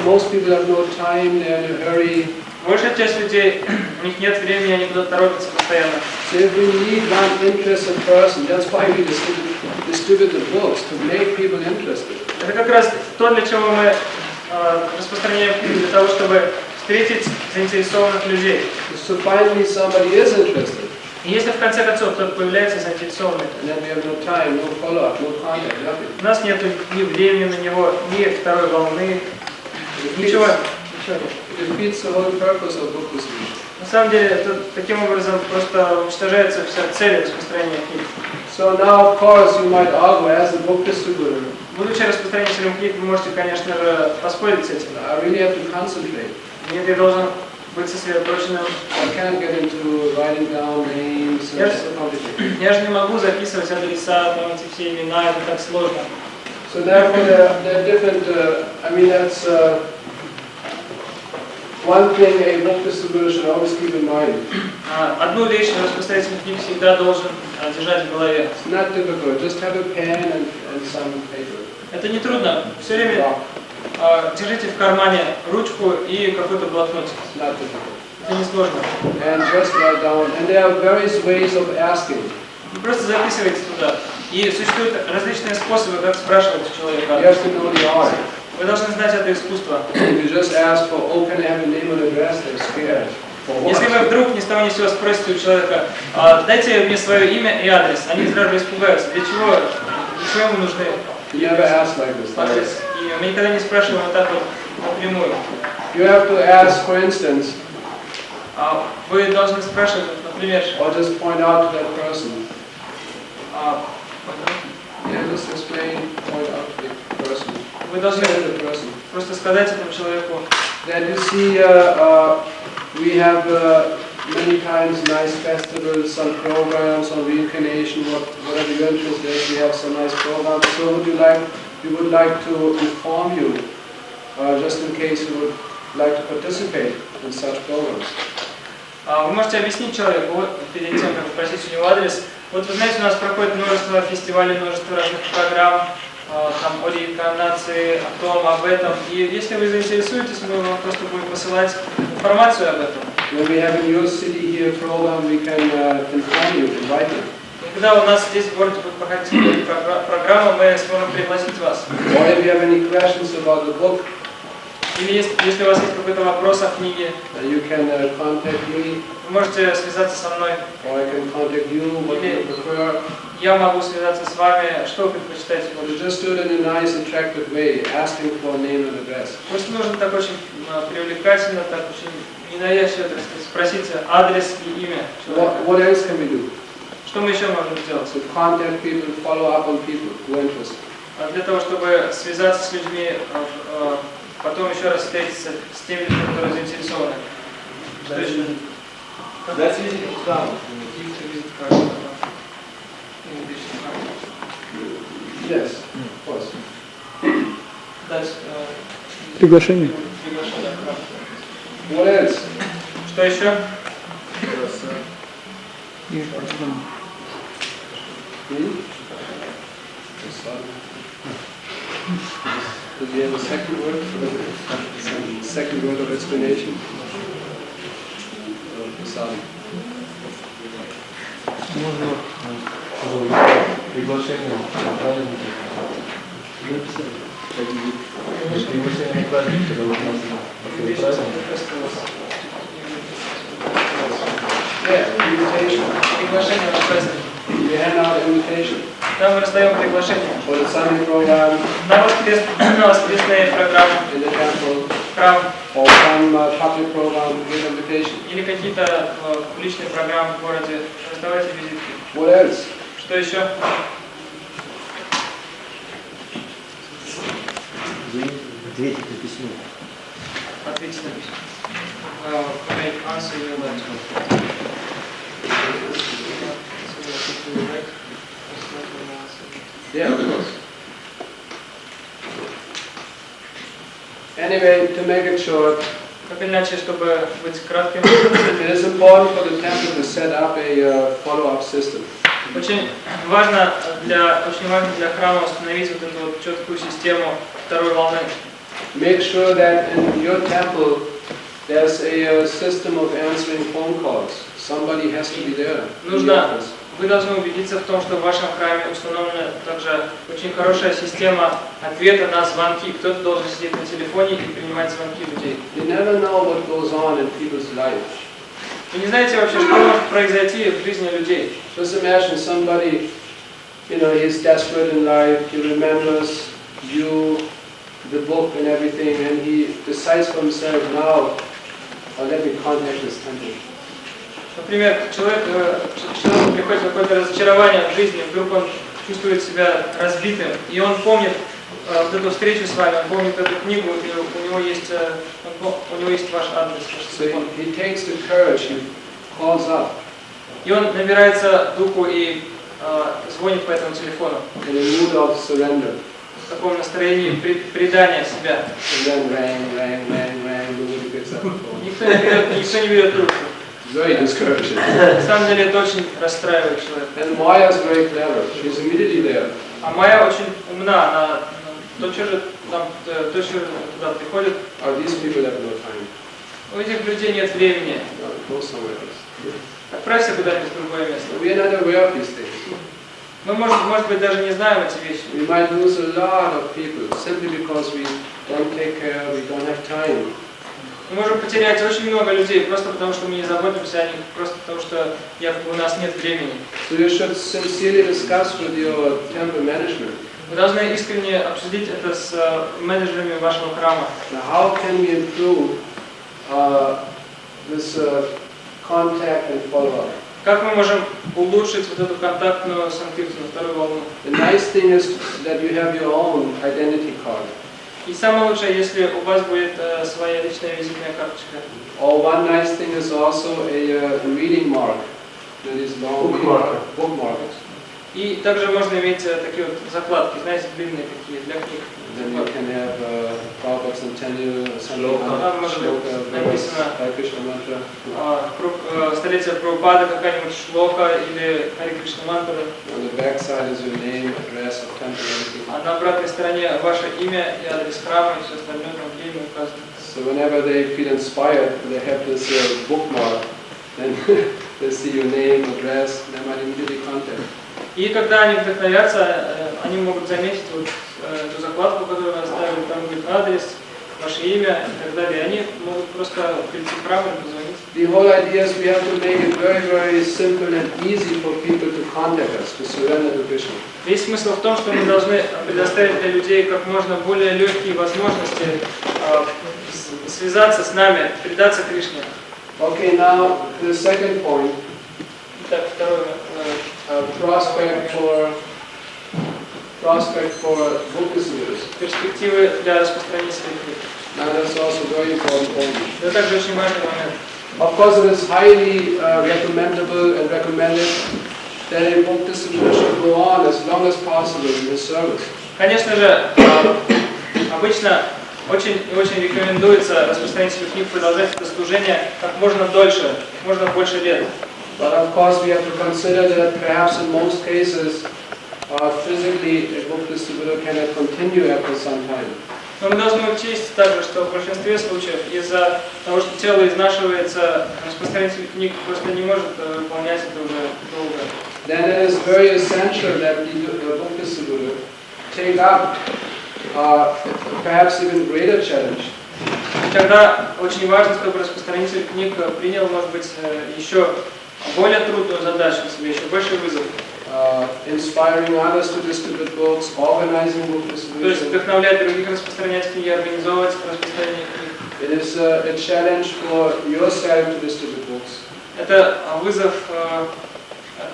Most people have no time, they're in a hurry. Большая часть людей, у них нет времени, они куда-то торопятся постоянно. So if we need one interested person, that's why we distribute the books, to make people interested. Это как раз то, для чего мы распространяем книги, для того, чтобы встретить заинтересованных людей. So finally somebody is interested. И если в конце концов кто-то появляется заинтересованный, And then we have no time, no follow-up, no contact, nothing. у нас нет ни времени на него, ни второй волны, ничего нет. It defeats the whole purpose of book distribution. На самом деле, это таким образом просто уничтожается вся цель распространения книг. So now, of course, you might argue as a book distributor, Будучи распространителем книг, вы можете, конечно же, поспорить с этим. I really have to concentrate. Нет, я должен быть сосредоточенным. I can't get into writing down names, Yes. it's so complicated. Я же не могу записывать адреса, там эти все имена, это так сложно. So therefore, there are different, I mean, that's one thing a book distributor should always keep in mind. Одну вещь распространитель книг всегда должен держать в голове. It's not difficult, just have a pen and some paper. Это не трудно. Все время держите в кармане ручку и какой-то блокнотик. It's not difficult. Это не сложно. And just write down, and there are various ways of asking. Вы просто записываете туда. И существуют различные способы, как спрашивать у You человека. have to know the art. Вы должны знать это искусство. If you just ask for, oh, can I have a name and address, they're scared. For what? Если вы вдруг ни с того ни с сего спросите у человека, дайте мне свое имя и адрес, они сразу испугаются. Для чего ему нужны You never ask like this. адрес? И мы никогда не спрашиваем вот так вот напрямую. You have to ask, for instance, Вы должны спрашивать, например, or just point out to that person. Yeah, just explain, point out to the person. вы должны Tell the person. просто сказать этому человеку, Then you see, we have many times nice festivals, some programs on reincarnation, whatever your interest is. We have some nice programs. So we would like to inform you, just in case you would like to participate in such programs. Вы можете объяснить человеку, вот перед тем, как попросить у него адрес, вот вы знаете, у нас проходит множество фестивалей, множество разных программ, там о реинкарнации, о том, об этом. И если вы заинтересуетесь, мы вам просто будем посылать информацию об этом. When we have in your city here program, we can inform you, invite you. И когда у нас здесь в городе будет проходить программа, мы сможем пригласить вас. Or if you have any questions about the book, Или если у вас есть какой-то вопрос о книге, you can contact me, вы можете связаться со мной. or I can contact you, what you prefer. Я могу связаться с вами, что вы предпочитаете You больше. just do it in a nice, attractive way, asking for a name and address. Просто нужно так очень привлекательно, так очень ненавязчиво, так сказать, спросить адрес и имя человека. What else can we do? Что мы еще можем сделать? So contact people, follow up on people who are interested. Для того, чтобы связаться с людьми, потом еще раз встретиться с теми людьми, которые заинтересованы. Что еще? That's visiting card. Yes, of course. Дальше. Приглашение. Приглашение. What else? Что еще? Did you have a second word? Second word of explanation? Sorry. Приглашение на праздники. Приглашение на праздники, когда у нас праздник. Yeah, invitation. Приглашение на праздник. We hand out invitation Там мы раздаем приглашение for the Sunday program на воскресные программы, in the temple храм or some public program with invitation. или какие-то личные программы в городе. Раздавайте визитки. What else? Что еще? Ответить на письмо. Ответьте на письмо. Make answer your letter. Yeah, of course. Anyway, to make it short, Так или иначе, чтобы быть кратким, it is important for the temple to set up a follow-up system. очень важно для храма установить вот эту вот четкую систему второй волны. Make sure that in your temple there's a system of answering phone calls. Somebody has to be there. Нужно, вы должны убедиться в том, что в вашем храме установлена также очень хорошая система ответа на звонки. Кто-то должен сидеть на телефоне и принимать звонки людей. You never know what goes on in people's lives. Вы не знаете вообще, что может произойти в жизни людей. Just imagine somebody, he's desperate in life, he remembers you, the book and everything, and he decides for himself now, let me contact this temple. Например, человеку приходит какое-то разочарование в жизни, вдруг он чувствует себя разбитым, и он помнит вот эту встречу с вами, он помнит эту книгу, и у него есть ваш адрес, ваш телефон. So he takes the courage, he calls up. И он набирается духу и звонит по этому телефону. In a mood of surrender. В таком настроении предания себя. And then rang, nobody picks up the phone. Никто не берет трубку. Very discouraging. На самом деле это очень расстраивает человека. And Maya's very clever. She's immediately there. А Майя очень умна, она тотчас же туда приходит. These people have no time. У этих людей нет времени. Go somewhere else. Отправься куда-нибудь в другое место. We are not aware of these things. Мы, может быть, даже не знаем эти вещи. We might lose a lot of people simply because we don't take care, we don't have time. Мы можем потерять очень много людей просто потому, что мы не заботимся о них, просто потому, что у нас нет времени. So you should sincerely discuss with your temple management. Вы должны искренне обсудить это с менеджерами вашего храма. Now, how can we improve this contact and follow-up? Как мы можем улучшить вот эту контактную санкиртану, вторую волну? The nice thing is that you have your own identity card. И самое лучшее, если у вас будет своя личная визитная карточка. Or one nice thing is also a reading mark. That is long bookmark. И также можно иметь такие вот закладки, знаете, длинные такие для книг. Then you can have Prabhupada Centennial, Там может быть написано столетие Прабхупады, какая-нибудь шлока или Хари Кришна мантра. On the back side is your name, address of temple, everything. А на обратной стороне ваше имя и адрес храма и все остальное там время указано. So whenever they feel inspired, they have this bookmark, then they see your name, address, they might immediately contact. И когда они вдохновятся, они могут заметить вот эту закладку, которую вы оставили, там будет адрес, ваше имя и так далее. Они могут просто прийти в храм и позвонить. The whole idea is we have to make it very, very simple and easy for people to contact us, to surrender to Krishna. Весь смысл в том, что мы должны предоставить для людей как можно более легкие возможности связаться с нами, предаться Кришне. Okay, now the second point. Итак, второе. Prospect for book distributors. Перспективы для распространителей книг. Now that's also very important point. Это также очень важный момент. Of course, it is highly recommendable and recommended that a book distributor should go on as long as possible in his service. Конечно же, обычно очень рекомендуется распространителю книг продолжать это служение как можно дольше, как можно больше лет. But of course, we have to consider that perhaps in most cases, physically, a book distributor cannot continue after some time. Но мы должны учесть также, что в большинстве случаев из-за того, что тело изнашивается, распространитель книг просто не может выполнять это уже долго. Then it is very essential that the book distributor take up perhaps even greater challenge. Тогда очень важно, чтобы распространитель книг принял, может быть, еще более трудную задачу себе, еще больший вызов. Inspiring others to distribute books, organizing book То есть distribution. вдохновлять других распространять книги, организовывать распространение книг. It is a challenge for yourself to distribute books. Это вызов,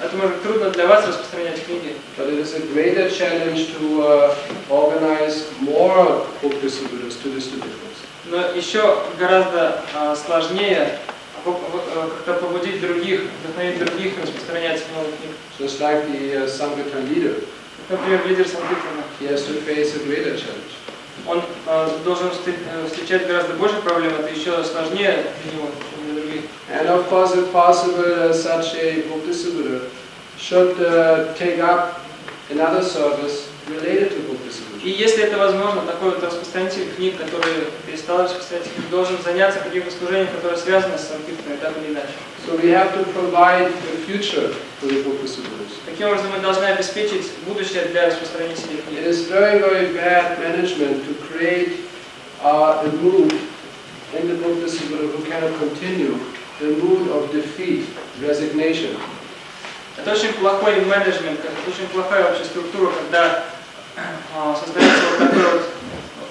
это может быть трудно для вас распространять книги. But it is a greater challenge to organize more book distributors to distribute books. Но еще гораздо сложнее как-то побудить других, вдохновить других распространять много книг. Just like the Sankirtan leader, Например, лидер санкиртана. he has to face a greater challenge. Он должен встречать гораздо больше проблем, это еще сложнее для него, чем для других. And of course, if possible, such a book distributor should take up another service related to book distribution. И если это возможно, такой вот распространитель книг, который перестал распространять книги, должен заняться каким-то служением, которое связано с санкиртаной, так или иначе. So we have to provide a future for the book distributors. Таким образом, мы должны обеспечить будущее для распространителей It книг. is very, very bad management to create a mood in the book distributor who cannot continue, the mood of defeat, resignation. Это очень плохой менеджмент, это очень плохая вообще структура, когда создается вот такой вот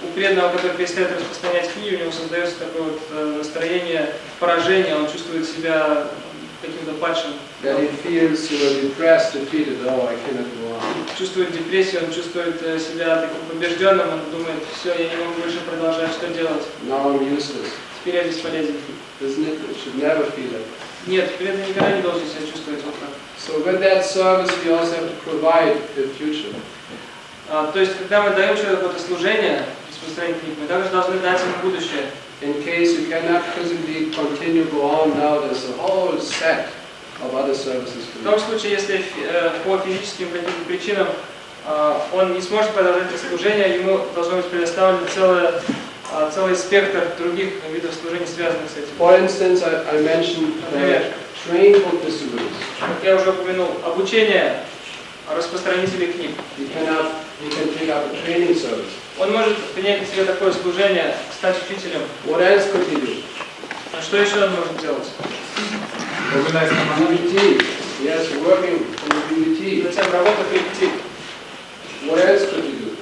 у преданного, который перестает распространять книги, у него создается такое вот настроение поражения, он чувствует себя каким-то падшим. That he feels depressed, defeated, oh, I cannot go on. Чувствует депрессию, он чувствует себя таким побежденным, он думает, все, я не могу больше продолжать, что делать? Now I'm useless. Теперь я бесполезен. Isn't it? It should never feel like that. Нет, преданный никогда не должен себя чувствовать вот так. So with that service, we also have to provide a future. То есть, когда мы даем человеку это служение, распространение книг, мы также должны дать ему будущее. In case you cannot physically continue go on now, there's a whole set of other services В for том you. случае, если по физическим каким-то причинам он не сможет продолжать это служение, ему должно быть предоставлен целый спектр других видов служений, связанных с этим. For instance, I mentioned train book distributors. Как я уже упомянул, обучение распространителей книг. He can take up a training service. Он может принять на себя такое служение, стать учителем. What else could he do? А что еще он может делать? BBT. Yes, working in the BBT. Затем работа коллектив. What else could he do?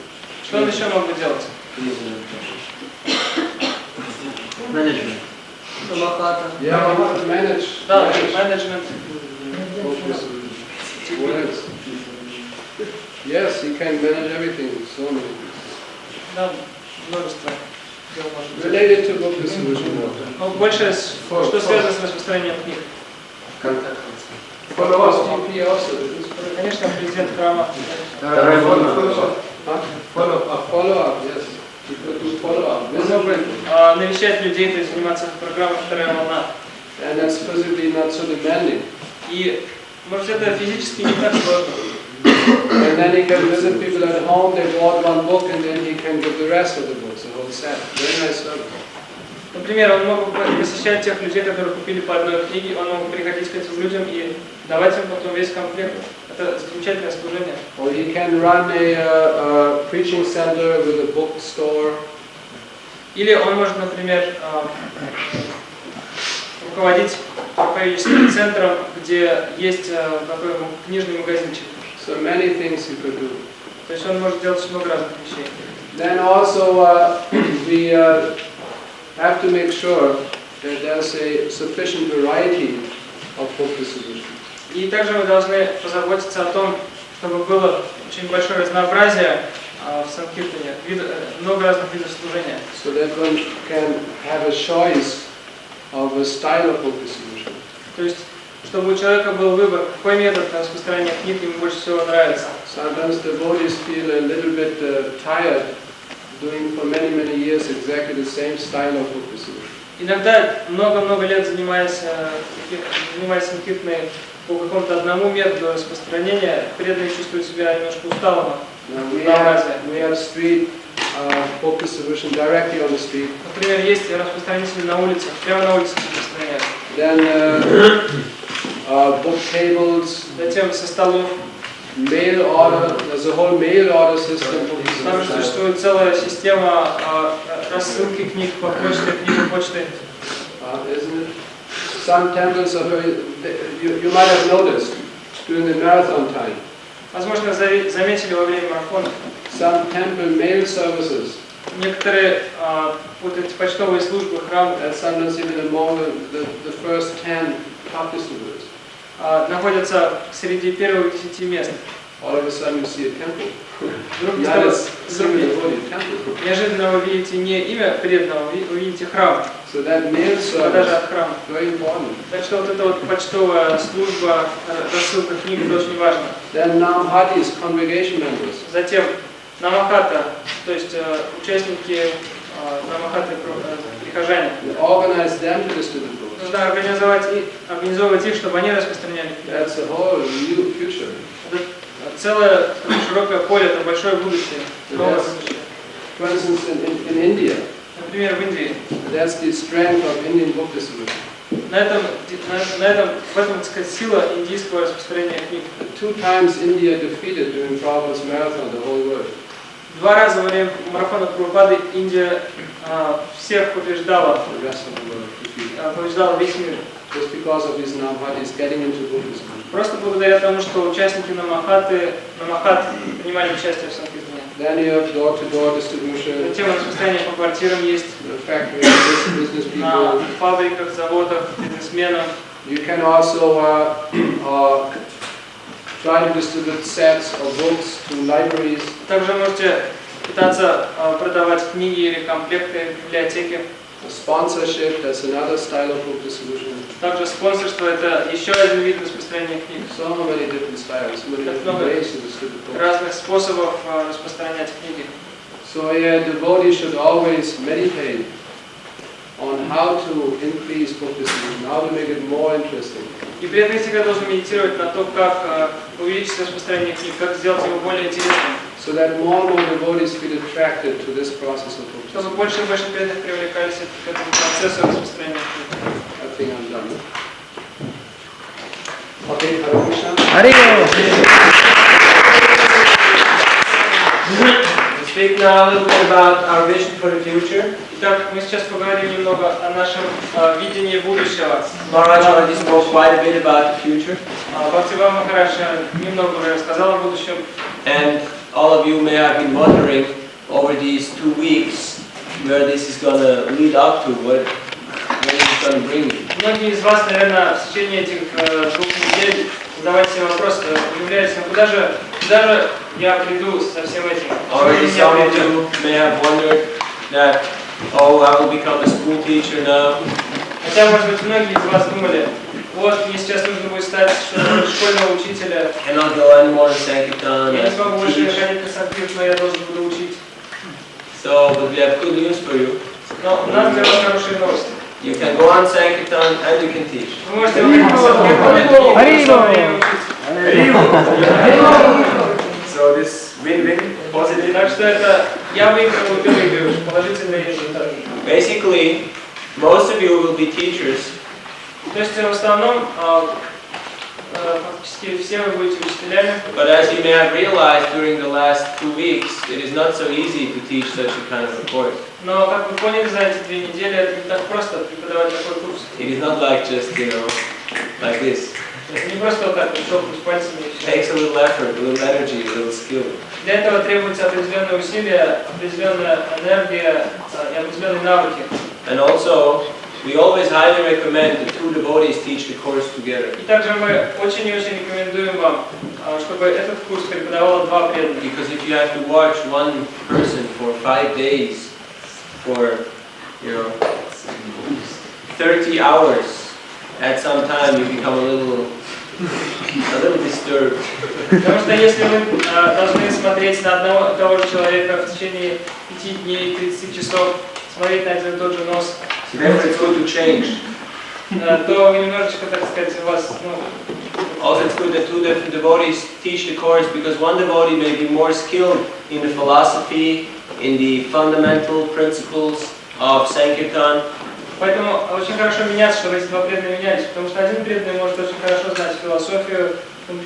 Что он еще мог бы делать? Management. Yeah, he could manage. Да, manage менеджмент. book distributors. What else? Yes, he can manage everything. So many things. Да, множество дел может быть. Related to book distribution. Но больше, что связано с распространением книг. Follow-up GP also. Конечно, президент храма. Follow-up, yes. He could do follow-up. Он мог бы навещать людей, то есть заниматься программой «Вторая волна». And that's physically not so demanding. И, может, это физически не так сложно. And then he can visit people at home, they bought one book and then he can give the rest of the books, the whole set. Very nice service. Например, он мог бы посещать тех людей, которые купили по одной книге, он мог бы приходить к этим людям и давать им потом весь комплект. Это замечательное служение. Or he can run a preaching center with a bookstore. Или он может, например, руководить проповедническим центром, где есть такой книжный магазинчик. So many things he could do. То есть он может делать много разных вещей. Then also we have to make sure that there's a sufficient variety of book distribution. И также мы должны позаботиться о том, чтобы было очень большое разнообразие в санкиртане, много разных видов служения. So that one can have a choice of a style of book distribution. То есть, чтобы у человека был выбор, какой метод распространения книг ему больше всего нравится. Sometimes devotees feel a little bit tired doing for many years exactly the same style of book distribution. Иногда много-много лет занимаясь санкиртаной по какому-то одному методу распространения, преданные чувствуют себя немножко усталыми. We have street book distribution directly on the street. Например, есть распространители на улице, прямо на улице распространяют. Then book tables, Затем со столов. mail order, there's a whole mail order system. Там существует целая система рассылки книг по почте, книгопочты. Isn't it? Some temples are very, you might have noticed during the marathon time. Возможно, заметили во время марафона. Some temple mail services. Некоторые вот эти почтовые службы, храмы, Sometimes even among the first 10 top distributors. находятся среди первых 10 мест. All of a sudden you see a temple. Вдруг temple. неожиданно вы видите не имя преданного, вы видите храм. So that mail Даже service от храма. very important. Так что вот эта вот почтовая служба, рассылка книг, это очень важно. Then Namhatis, congregation members. Затем намахата, то есть участники намахаты, прихожане. Organize them to distribute books. Нужно организовывать их, чтобы они распространяли книги. That's a whole new future. Это целое широкое поле, это большое будущее. Новое будущее. For instance, in India, Например, в Индии. that's the strength of Indian book distribution. В этом, так сказать, сила индийского распространения книг. 2 times India defeated during Prabhupada's marathon the whole world. 2 раза во время марафона Прабхупады Индия всех побеждала, The rest of the world defeated. побеждала весь мир. Just because of these Namhatis getting into book distribution. Просто благодаря тому, что участники намахат принимали участие в санкиртане. Then you have door-to-door distribution. Затем распространение по квартирам есть, The factories, business на people. фабриках, заводах, бизнесменах. You can also try to distribute sets of books to libraries. Также можете пытаться продавать книги или комплекты в библиотеке. Sponsorship, that's another style of book distribution. Также спонсорство – это еще один вид распространения книг. So many different styles, many different ways to distribute books. Разных способов распространять книги. So a devotee should always meditate on how to increase book distribution, how to make it more interesting. И преданный всегда должен медитировать на то, как увеличить распространение книг, как сделать его более интересным. So that more and more devotees feel attracted to this process of book Чтобы distribution. больше и больше преданных привлекались к этому процессу распространения книг. I think I'm done. Okay, Hare Krishna. We speak now a little bit about our vision for the future. Итак, мы сейчас поговорим немного о нашем видении будущего. Maharaj already spoke quite a bit about the future. Бхактивайбхава Махарадж немного уже рассказал о будущем. And all of you may have been wondering over these 2 weeks where this is going to lead up to, what is it going to bring you. Многие из вас, наверное, в течение этих 2 недель задавать себе вопрос, удивляются, куда же я приду со всем этим? Already some of you may have wondered that, oh, I will become a school teacher now. Хотя, может быть, многие из вас думали, вот, мне сейчас нужно будет стать школьного учителя. Cannot go anymore to Sankirtan. Я не смогу больше Teach. ходить на санкиртан, но я должен буду учить. So, but we have good news for you. Но у нас для вас хорошие новости. You can go on Sankirtan and you can teach. Вы можете выходить на санкиртан и в то же время учить. So this win-win, positive. Так что это я выиграл, и ты выигрываешь. Положительный результат. Basically, most of you will be teachers. То есть в основном фактически все вы будете учителями. But as you may have realized during the last 2 weeks, it is not so easy to teach such a kind of a course. Но, как вы поняли, за эти 2 недели это не так просто преподавать такой курс. It is not like just, like this. Это не просто вот так щелкнуть пальцами и It все. takes a little effort, a little energy, a little skill. Для этого требуется определенные усилия, определенная энергия и определенные навыки. And also, We always highly recommend that two devotees teach the course together. И также мы очень и очень рекомендуем вам, чтобы этот курс преподавало два преданных. Because if you have to watch one person for 5 days, for 30 hours, at some time you become a little disturbed. Потому что если вы должны смотреть на одного и того же человека в течение 5 дней, 30 часов, смотреть на один и тот же нос, Therefore, it's good to change. то вы немножечко, так сказать, у вас, Also, it's good that two different devotees teach the course, because one devotee may be more skilled in the philosophy, in the fundamental principles of Sankirtan. Поэтому очень хорошо меняться, чтобы эти два преданные менялись, потому что один преданный может очень хорошо знать философию,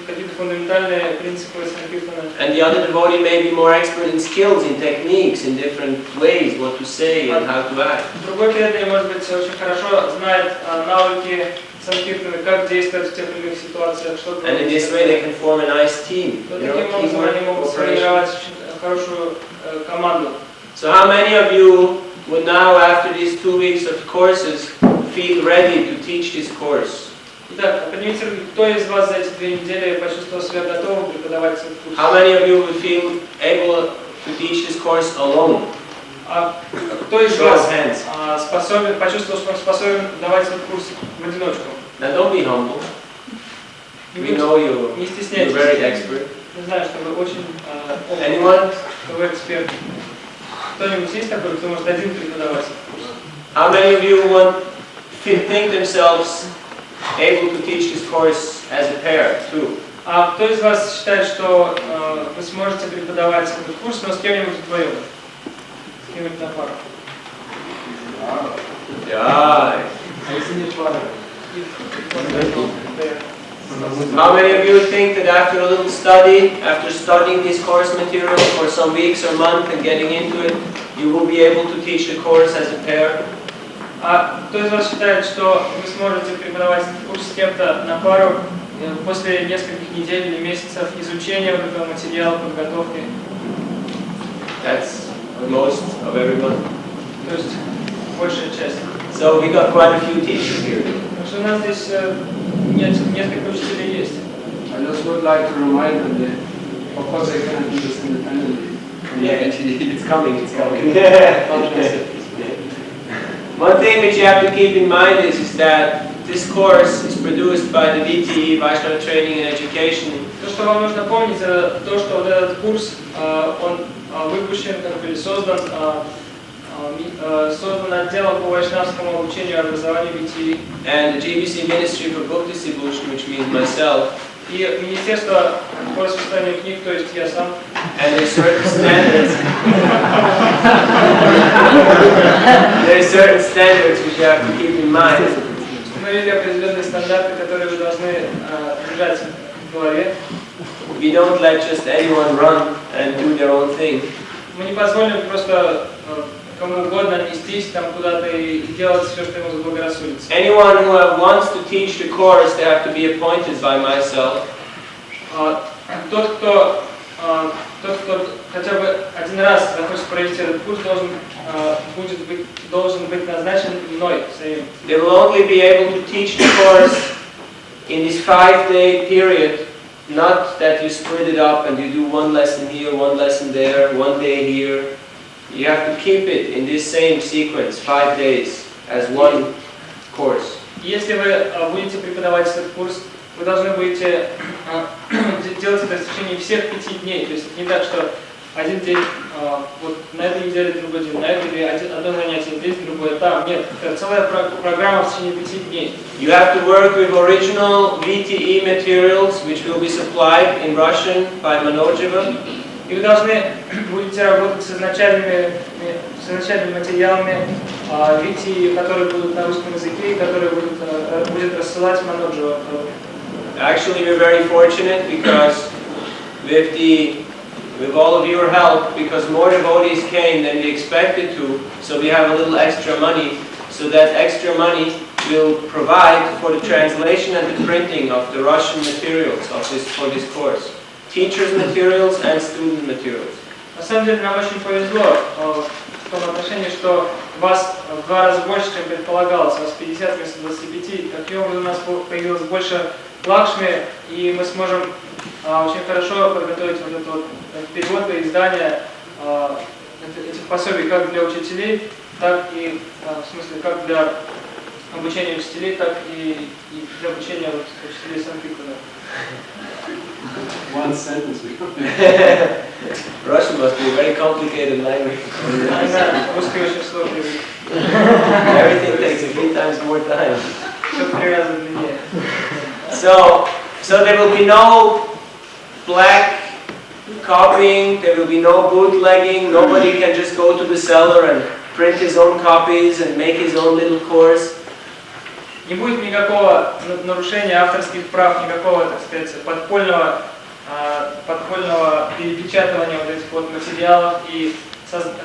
какие-то фундаментальные принципы санкиртана. And the other devotee may be more expert in skills, in techniques, in different ways, what to say and how to act. Другой преданный, может быть, очень хорошо знает навыки санкиртана, как действовать в тех или иных ситуациях, что And in this way they can form a nice team. Таким образом они могут сформировать очень хорошую команду. So how many of you would now, after these 2 weeks of courses, feel ready to teach this course? Итак, поднимите руки, кто из вас за эти 2 недели почувствовал себя готовым преподавать этот курс? How many of you would feel able to teach this course alone? А кто из вас почувствовал, что он способен давать этот курс в одиночку? Now don't be humble. We know Не you're стесняйтесь. very expert. Не знаю, что вы очень Anyone? что вы эксперт. Кто-нибудь есть такой, кто может один преподавать этот курс? How many of you would think themselves able to teach this course as a pair too? А кто из вас считает, что вы сможете преподавать этот курс, но с кем-нибудь вдвоем? С кем-нибудь на пару? Yeah. I see it for How many of you think that after a little study, after studying this course material for some weeks or months and getting into it, you will be able to teach the course as a pair? А кто из вас считает, что вы сможете преподавать этот курс с кем-то на пару после нескольких недель или месяцев изучения вот этого материала, подготовки? That's most of everyone. То есть большая часть. So we got quite a few teachers here. Потому что у нас здесь несколько учителей есть. I just would like to remind them that, of course, they can't do this independently. Yeah, it's coming, it's coming. One thing which you have to keep in mind is that this course is produced by the VTE, Vaishnava Training and Education. То, что вам нужно помнить, это то, что вот этот курс, он выпущен, или создан отделом по вайшнавскому обучению и образованию VTE. And the GBC Ministry for Book Distribution, which means myself. И Министерство по распространению книг, то есть я сам. And there's certain standards. There's certain standards which you have to keep in mind. Установили определенные стандарты, которые вы должны держать в голове. We don't let just anyone run and do their own thing. Мы не позволим просто кому угодно нестись там куда-то и делать все, что ему заблагорассудится. Anyone who wants to teach the course, they have to be appointed by myself. Тот, кто хотя бы один раз захочет провести этот курс, должен быть назначен мной самим. They will only be able to teach the course in this 5-day period, not that you split it up and you do one lesson here, one lesson there, one day here. You have to keep it in this same sequence, 5 days, as one course. Если вы будете преподавать этот курс, вы должны будете делать это в течение всех 5 дней. То есть это не так, что один день, вот на этой неделе другой день, на этой неделе одно занятие, здесь другое, там. Нет, это целая программа в течение 5 дней. You have to work with original VTE materials, which will be supplied in Russian by Manojeva. И вы должны будете работать с изначальными материалами, которые будут на русском языке и которые будет рассылать Маноджева. Actually, we're very fortunate because with all of your help, because more devotees came than we expected to, so we have a little extra money. So that extra money will provide for the translation and the printing of the Russian materials for this course. Teachers' materials and student materials. На самом деле нам очень повезло в том отношении, что вас в 2 раза больше, чем предполагалось, у вас 50 вместо 25, таким образом у нас появилось больше лакшми, и мы сможем очень хорошо подготовить вот этот вот перевод и издание этих пособий как для учителей, так и, в смысле, как для обучения учителей, так и для обучения вот, учителей санкиртаны. One sentence. Russian must be a very complicated language. Русский очень сложный язык. Everything takes 3 times more time. Все в 3 раза длиннее. So there will be no black copying, there will be no bootlegging, nobody can just go to the cellar and print his own copies and make his own little course. Не будет никакого нарушения авторских прав, никакого, так сказать, подпольного перепечатывания вот этих вот материалов, и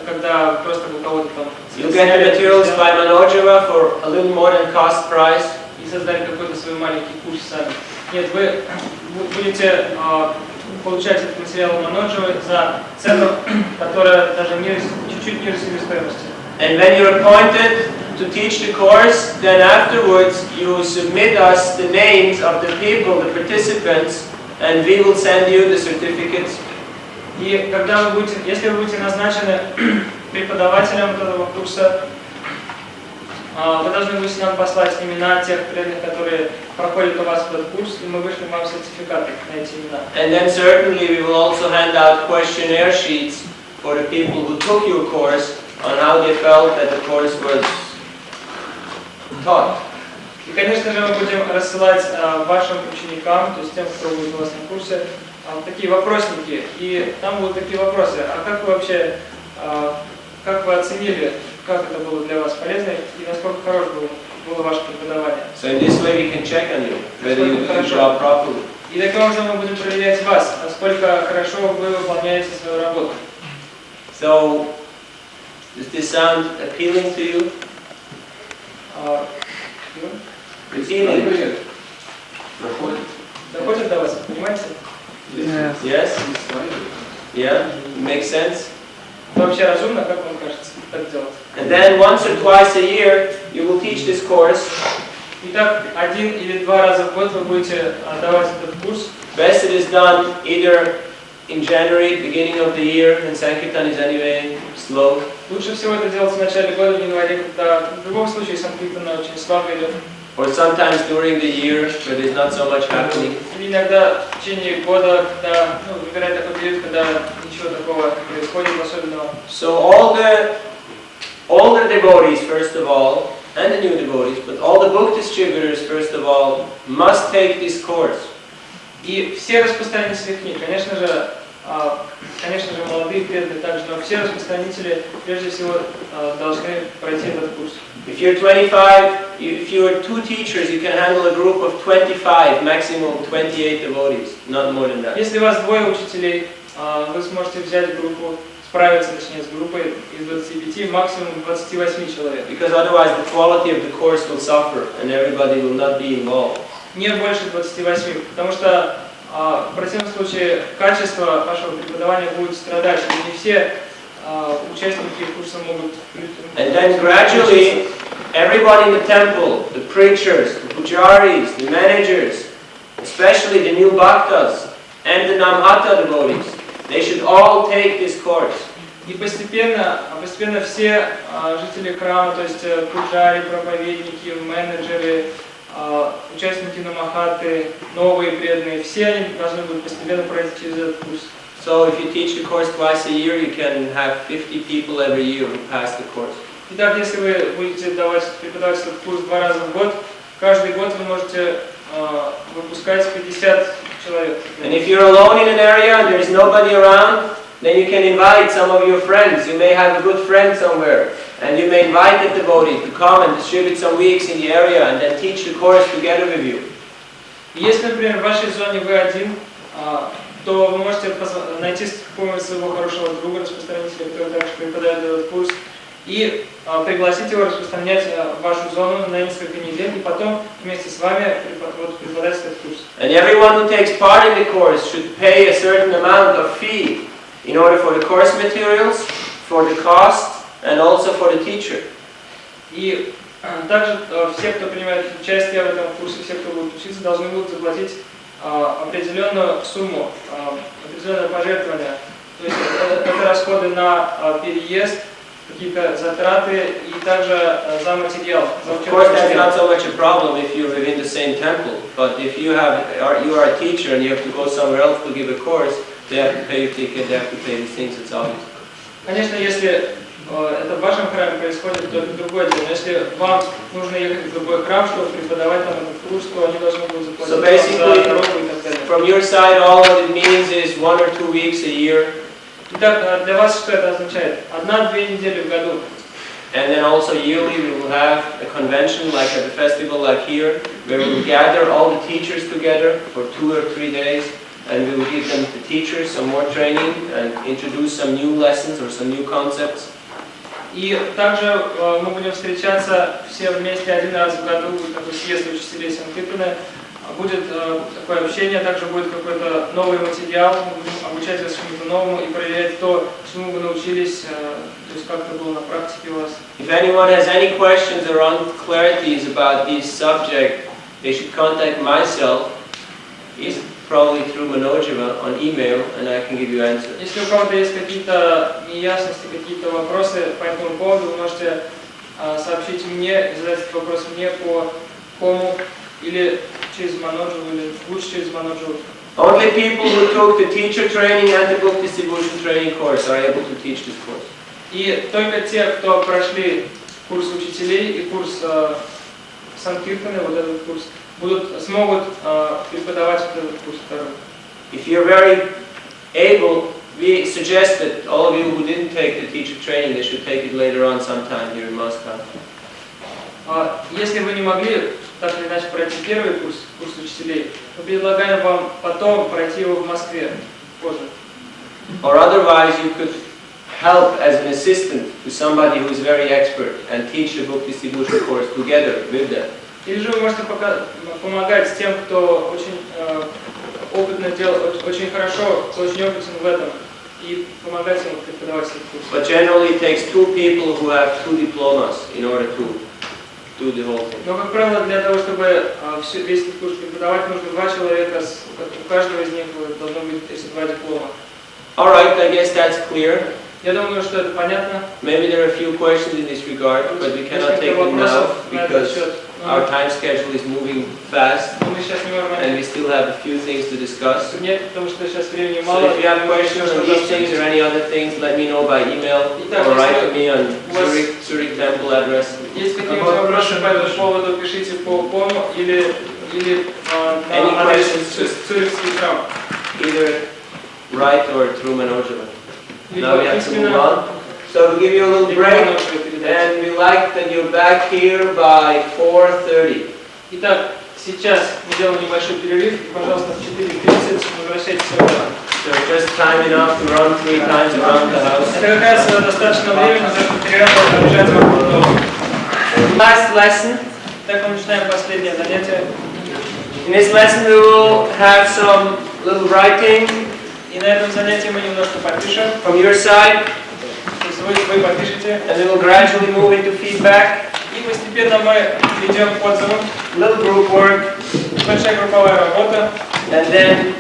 когда просто у кого-то там... You get the materials by Manojava for a little more than cost price. И создали какой-то свой маленький курс сами. Нет, вы будете получать этот материал у Маноджавы за цену, которая даже чуть-чуть ниже себестоимости. And when you're appointed to teach the course, then afterwards you submit us the names of the people, the participants, and we will send you the certificates. И когда вы будете, если вы будете назначены преподавателем этого курса, вы должны будете нам послать имена тех преданных, которые проходят у вас этот курс, и мы вышлем вам сертификаты на эти имена. And then certainly we will also hand out questionnaire sheets for the people who took your course on how they felt that the course was taught. И, конечно же, мы будем рассылать вашим ученикам, то есть тем, кто будет у вас на курсе, такие вопросники. И там будут такие вопросы. А как вы вообще, как вы оценили, как это было для вас полезно и насколько хорошо было ваше преподавание? So in this way we can check on you, whether you do your job properly. И таким образом мы будем проверять вас, насколько хорошо вы выполняете свою работу. So, does this sound appealing to you? Appealing. Доходит до вас, понимаете? Yes? Yeah? Makes sense? Это вообще разумно, как вам кажется, так делать? And then once or twice a year, you will teach this course. Итак, 1 или 2 раза в год вы будете давать этот курс. Best it is done either in January, beginning of the year, and Sankirtan is anyway slow. Лучше всего это делать в начале года, в январе, когда в любом случае санкиртана очень слабо идет. Or sometimes during the year, where there's not so much happening. Или иногда в течение года, когда, выбирать такой период, когда ничего такого не происходит особенного. So all the devotees, first of all, and the new devotees, but all the book distributors, first of all, must take this course. И все распространители книг, конечно же, молодые преданные также, но все распространители прежде всего должны пройти этот курс. If you're 25, if you're 2 teachers, you can handle a group of 25, maximum 28 devotees, not more than that. Если у вас 2 учителей, вы сможете взять группу, справиться, точнее, с группой из 25, максимум 28 человек. Because otherwise the quality of the course will suffer and everybody will not be involved. Не больше 28, потому что в противном случае качество вашего преподавания будет страдать, и не все участники курса могут... And then gradually, everybody in the temple, the preachers, the pujaris, the managers, especially the new bhaktas and the namhata devotees, they should all take this course. И постепенно все жители храма, то есть пуджари, проповедники, менеджеры, участники намахаты, новые преданные, все они должны будут постепенно пройти через этот курс. So if you teach the course twice a year, you can have 50 people every year who pass the course. Итак, если вы будете преподавать этот курс 2 раза в год, каждый год вы можете выпускать 50 человек. And if you're alone in an area and there's nobody around, then you can invite some of your friends. You may have a good friend somewhere, and you may invite the devotee to come and distribute some weeks in the area and then teach the course together with you. Если, например, в вашей зоне вы один, то вы можете найти какого-нибудь своего хорошего друга, распространителя, который также преподает этот курс, и пригласить его распространять вашу зону на несколько недель, и потом вместе с вами преподать этот курс. And everyone who takes part in the course should pay a certain amount of fee in order for the course materials, for the cost, and also for the teacher. И также все, кто принимает участие в этом курсе, все, кто будет учиться, должны будут заплатить определенную сумму, определенное пожертвование. То есть это расходы на переезд, какие-то затраты и также за материал. Of course, that's not so much a problem if you live in the same temple. But if you are a teacher and you have to go somewhere else to give a course, they have to pay your ticket, they have to pay these things. It's obvious. Конечно, если это в вашем храме происходит, то это другое дело. Но если вам нужно ехать в другой храм, чтобы преподавать там этот курс, то они должны будут заплатить So за basically, дорогу и так далее. from your side, all what it means is 1 or 2 weeks a year. Итак, для вас что это означает? 1-2 недели в году. And then also yearly we will have a convention like at the festival like here, where we will gather all the teachers together for 2 or 3 days, and we will give them the teachers some more training and introduce some new lessons or some new concepts. И также мы будем встречаться все вместе один раз в году, будет такой съезд учителей санкиртаны, будет такое общение, также будет какой-то новый материал, мы будем обучать вас чему-то новому и проверять то, чему вы научились, то есть как это было на практике у вас. If anyone has any questions or unclarities about this subject, they should contact myself, probably through Manojava on email, and I can give you answers. Если у кого-то есть какие-то неясности, какие-то вопросы по этому поводу, вы можете сообщить мне, задать этот вопрос мне по кому или через Маноджаву, или лучше через Маноджаву. Only people who took the teacher training and the book distribution training course are able to teach this course. И только те, кто прошли курс учителей и курс санкиртаны, вот этот курс, смогут преподавать этот курс второй. If you're very able, we suggest that all of you who didn't take the teacher training, they should take it later on sometime here in Moscow. Если вы не могли так или иначе пройти первый курс, курс учителей, мы предлагаем вам потом пройти его в Москве позже. Or otherwise, you could help as an assistant to somebody who is very expert and teach the book distribution course together with them. Или же вы можете помогать тем, кто очень опытно делает, очень хорошо, кто очень опытен в этом, и помогать им преподавать этот курс. But generally, it takes 2 people who have 2 diplomas in order to do the whole thing. Но, как правило, для того, чтобы весь этот курс преподавать, нужно 2 человека, у каждого из них должно быть 2 диплома. Alright, I guess that's clear. Я думаю, что это понятно. Maybe there are a few questions in this regard, but we cannot take them now because our time schedule is moving fast and we still have a few things to discuss. So if you have questions on these things or any other things, let me know by email or write to me on Zurich Temple address. Если какие-то вопросы по этому поводу, пишите по кому или на адрес Цюрихский храм. Either write or through Manojava. Now we have to move on. So we'll give you a little break, and we like that you're back here by 4:30. Итак, сейчас мы делаем небольшой перерыв, и, пожалуйста, в 4:30 возвращайтесь сюда. So just time enough to run 3 times around the house. Это как раз достаточно времени, чтобы перерыв побежать вокруг дома. Last lesson. Так мы начинаем последнее занятие. In this lesson we will have some little writing. И на этом занятии мы немножко попишем. From your side. То есть вы попишете. And we will gradually move into feedback. И постепенно мы перейдем к отзывам. Little group work. Большая групповая работа. And then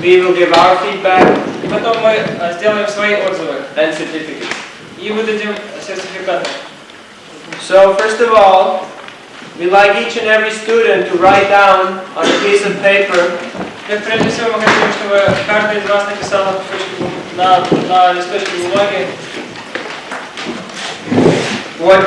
we will give our feedback. И потом мы сделаем свои отзывы. And certificates. И выдадим сертификаты. So first of all, we like each and every student to write down on a piece of paper. Прежде всего мы хотим, чтобы каждый из вас написал на листочке бумаги. What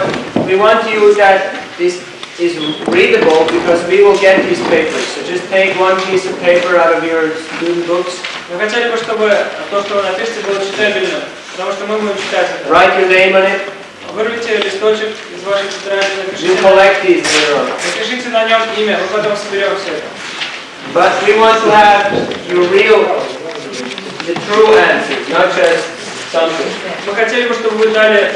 we want you that this is readable because we will get these papers. So just take one piece of paper out of your student books. Мы хотели бы, чтобы то, что вы напишете, было читабельным, потому что мы будем читать это. Write your name on it. Вырвите листочек из вашей тетради, You collect these later on. напишите на нем имя, мы потом соберем все это. But we want to have your the true answers, not just something. Мы хотели бы, чтобы вы дали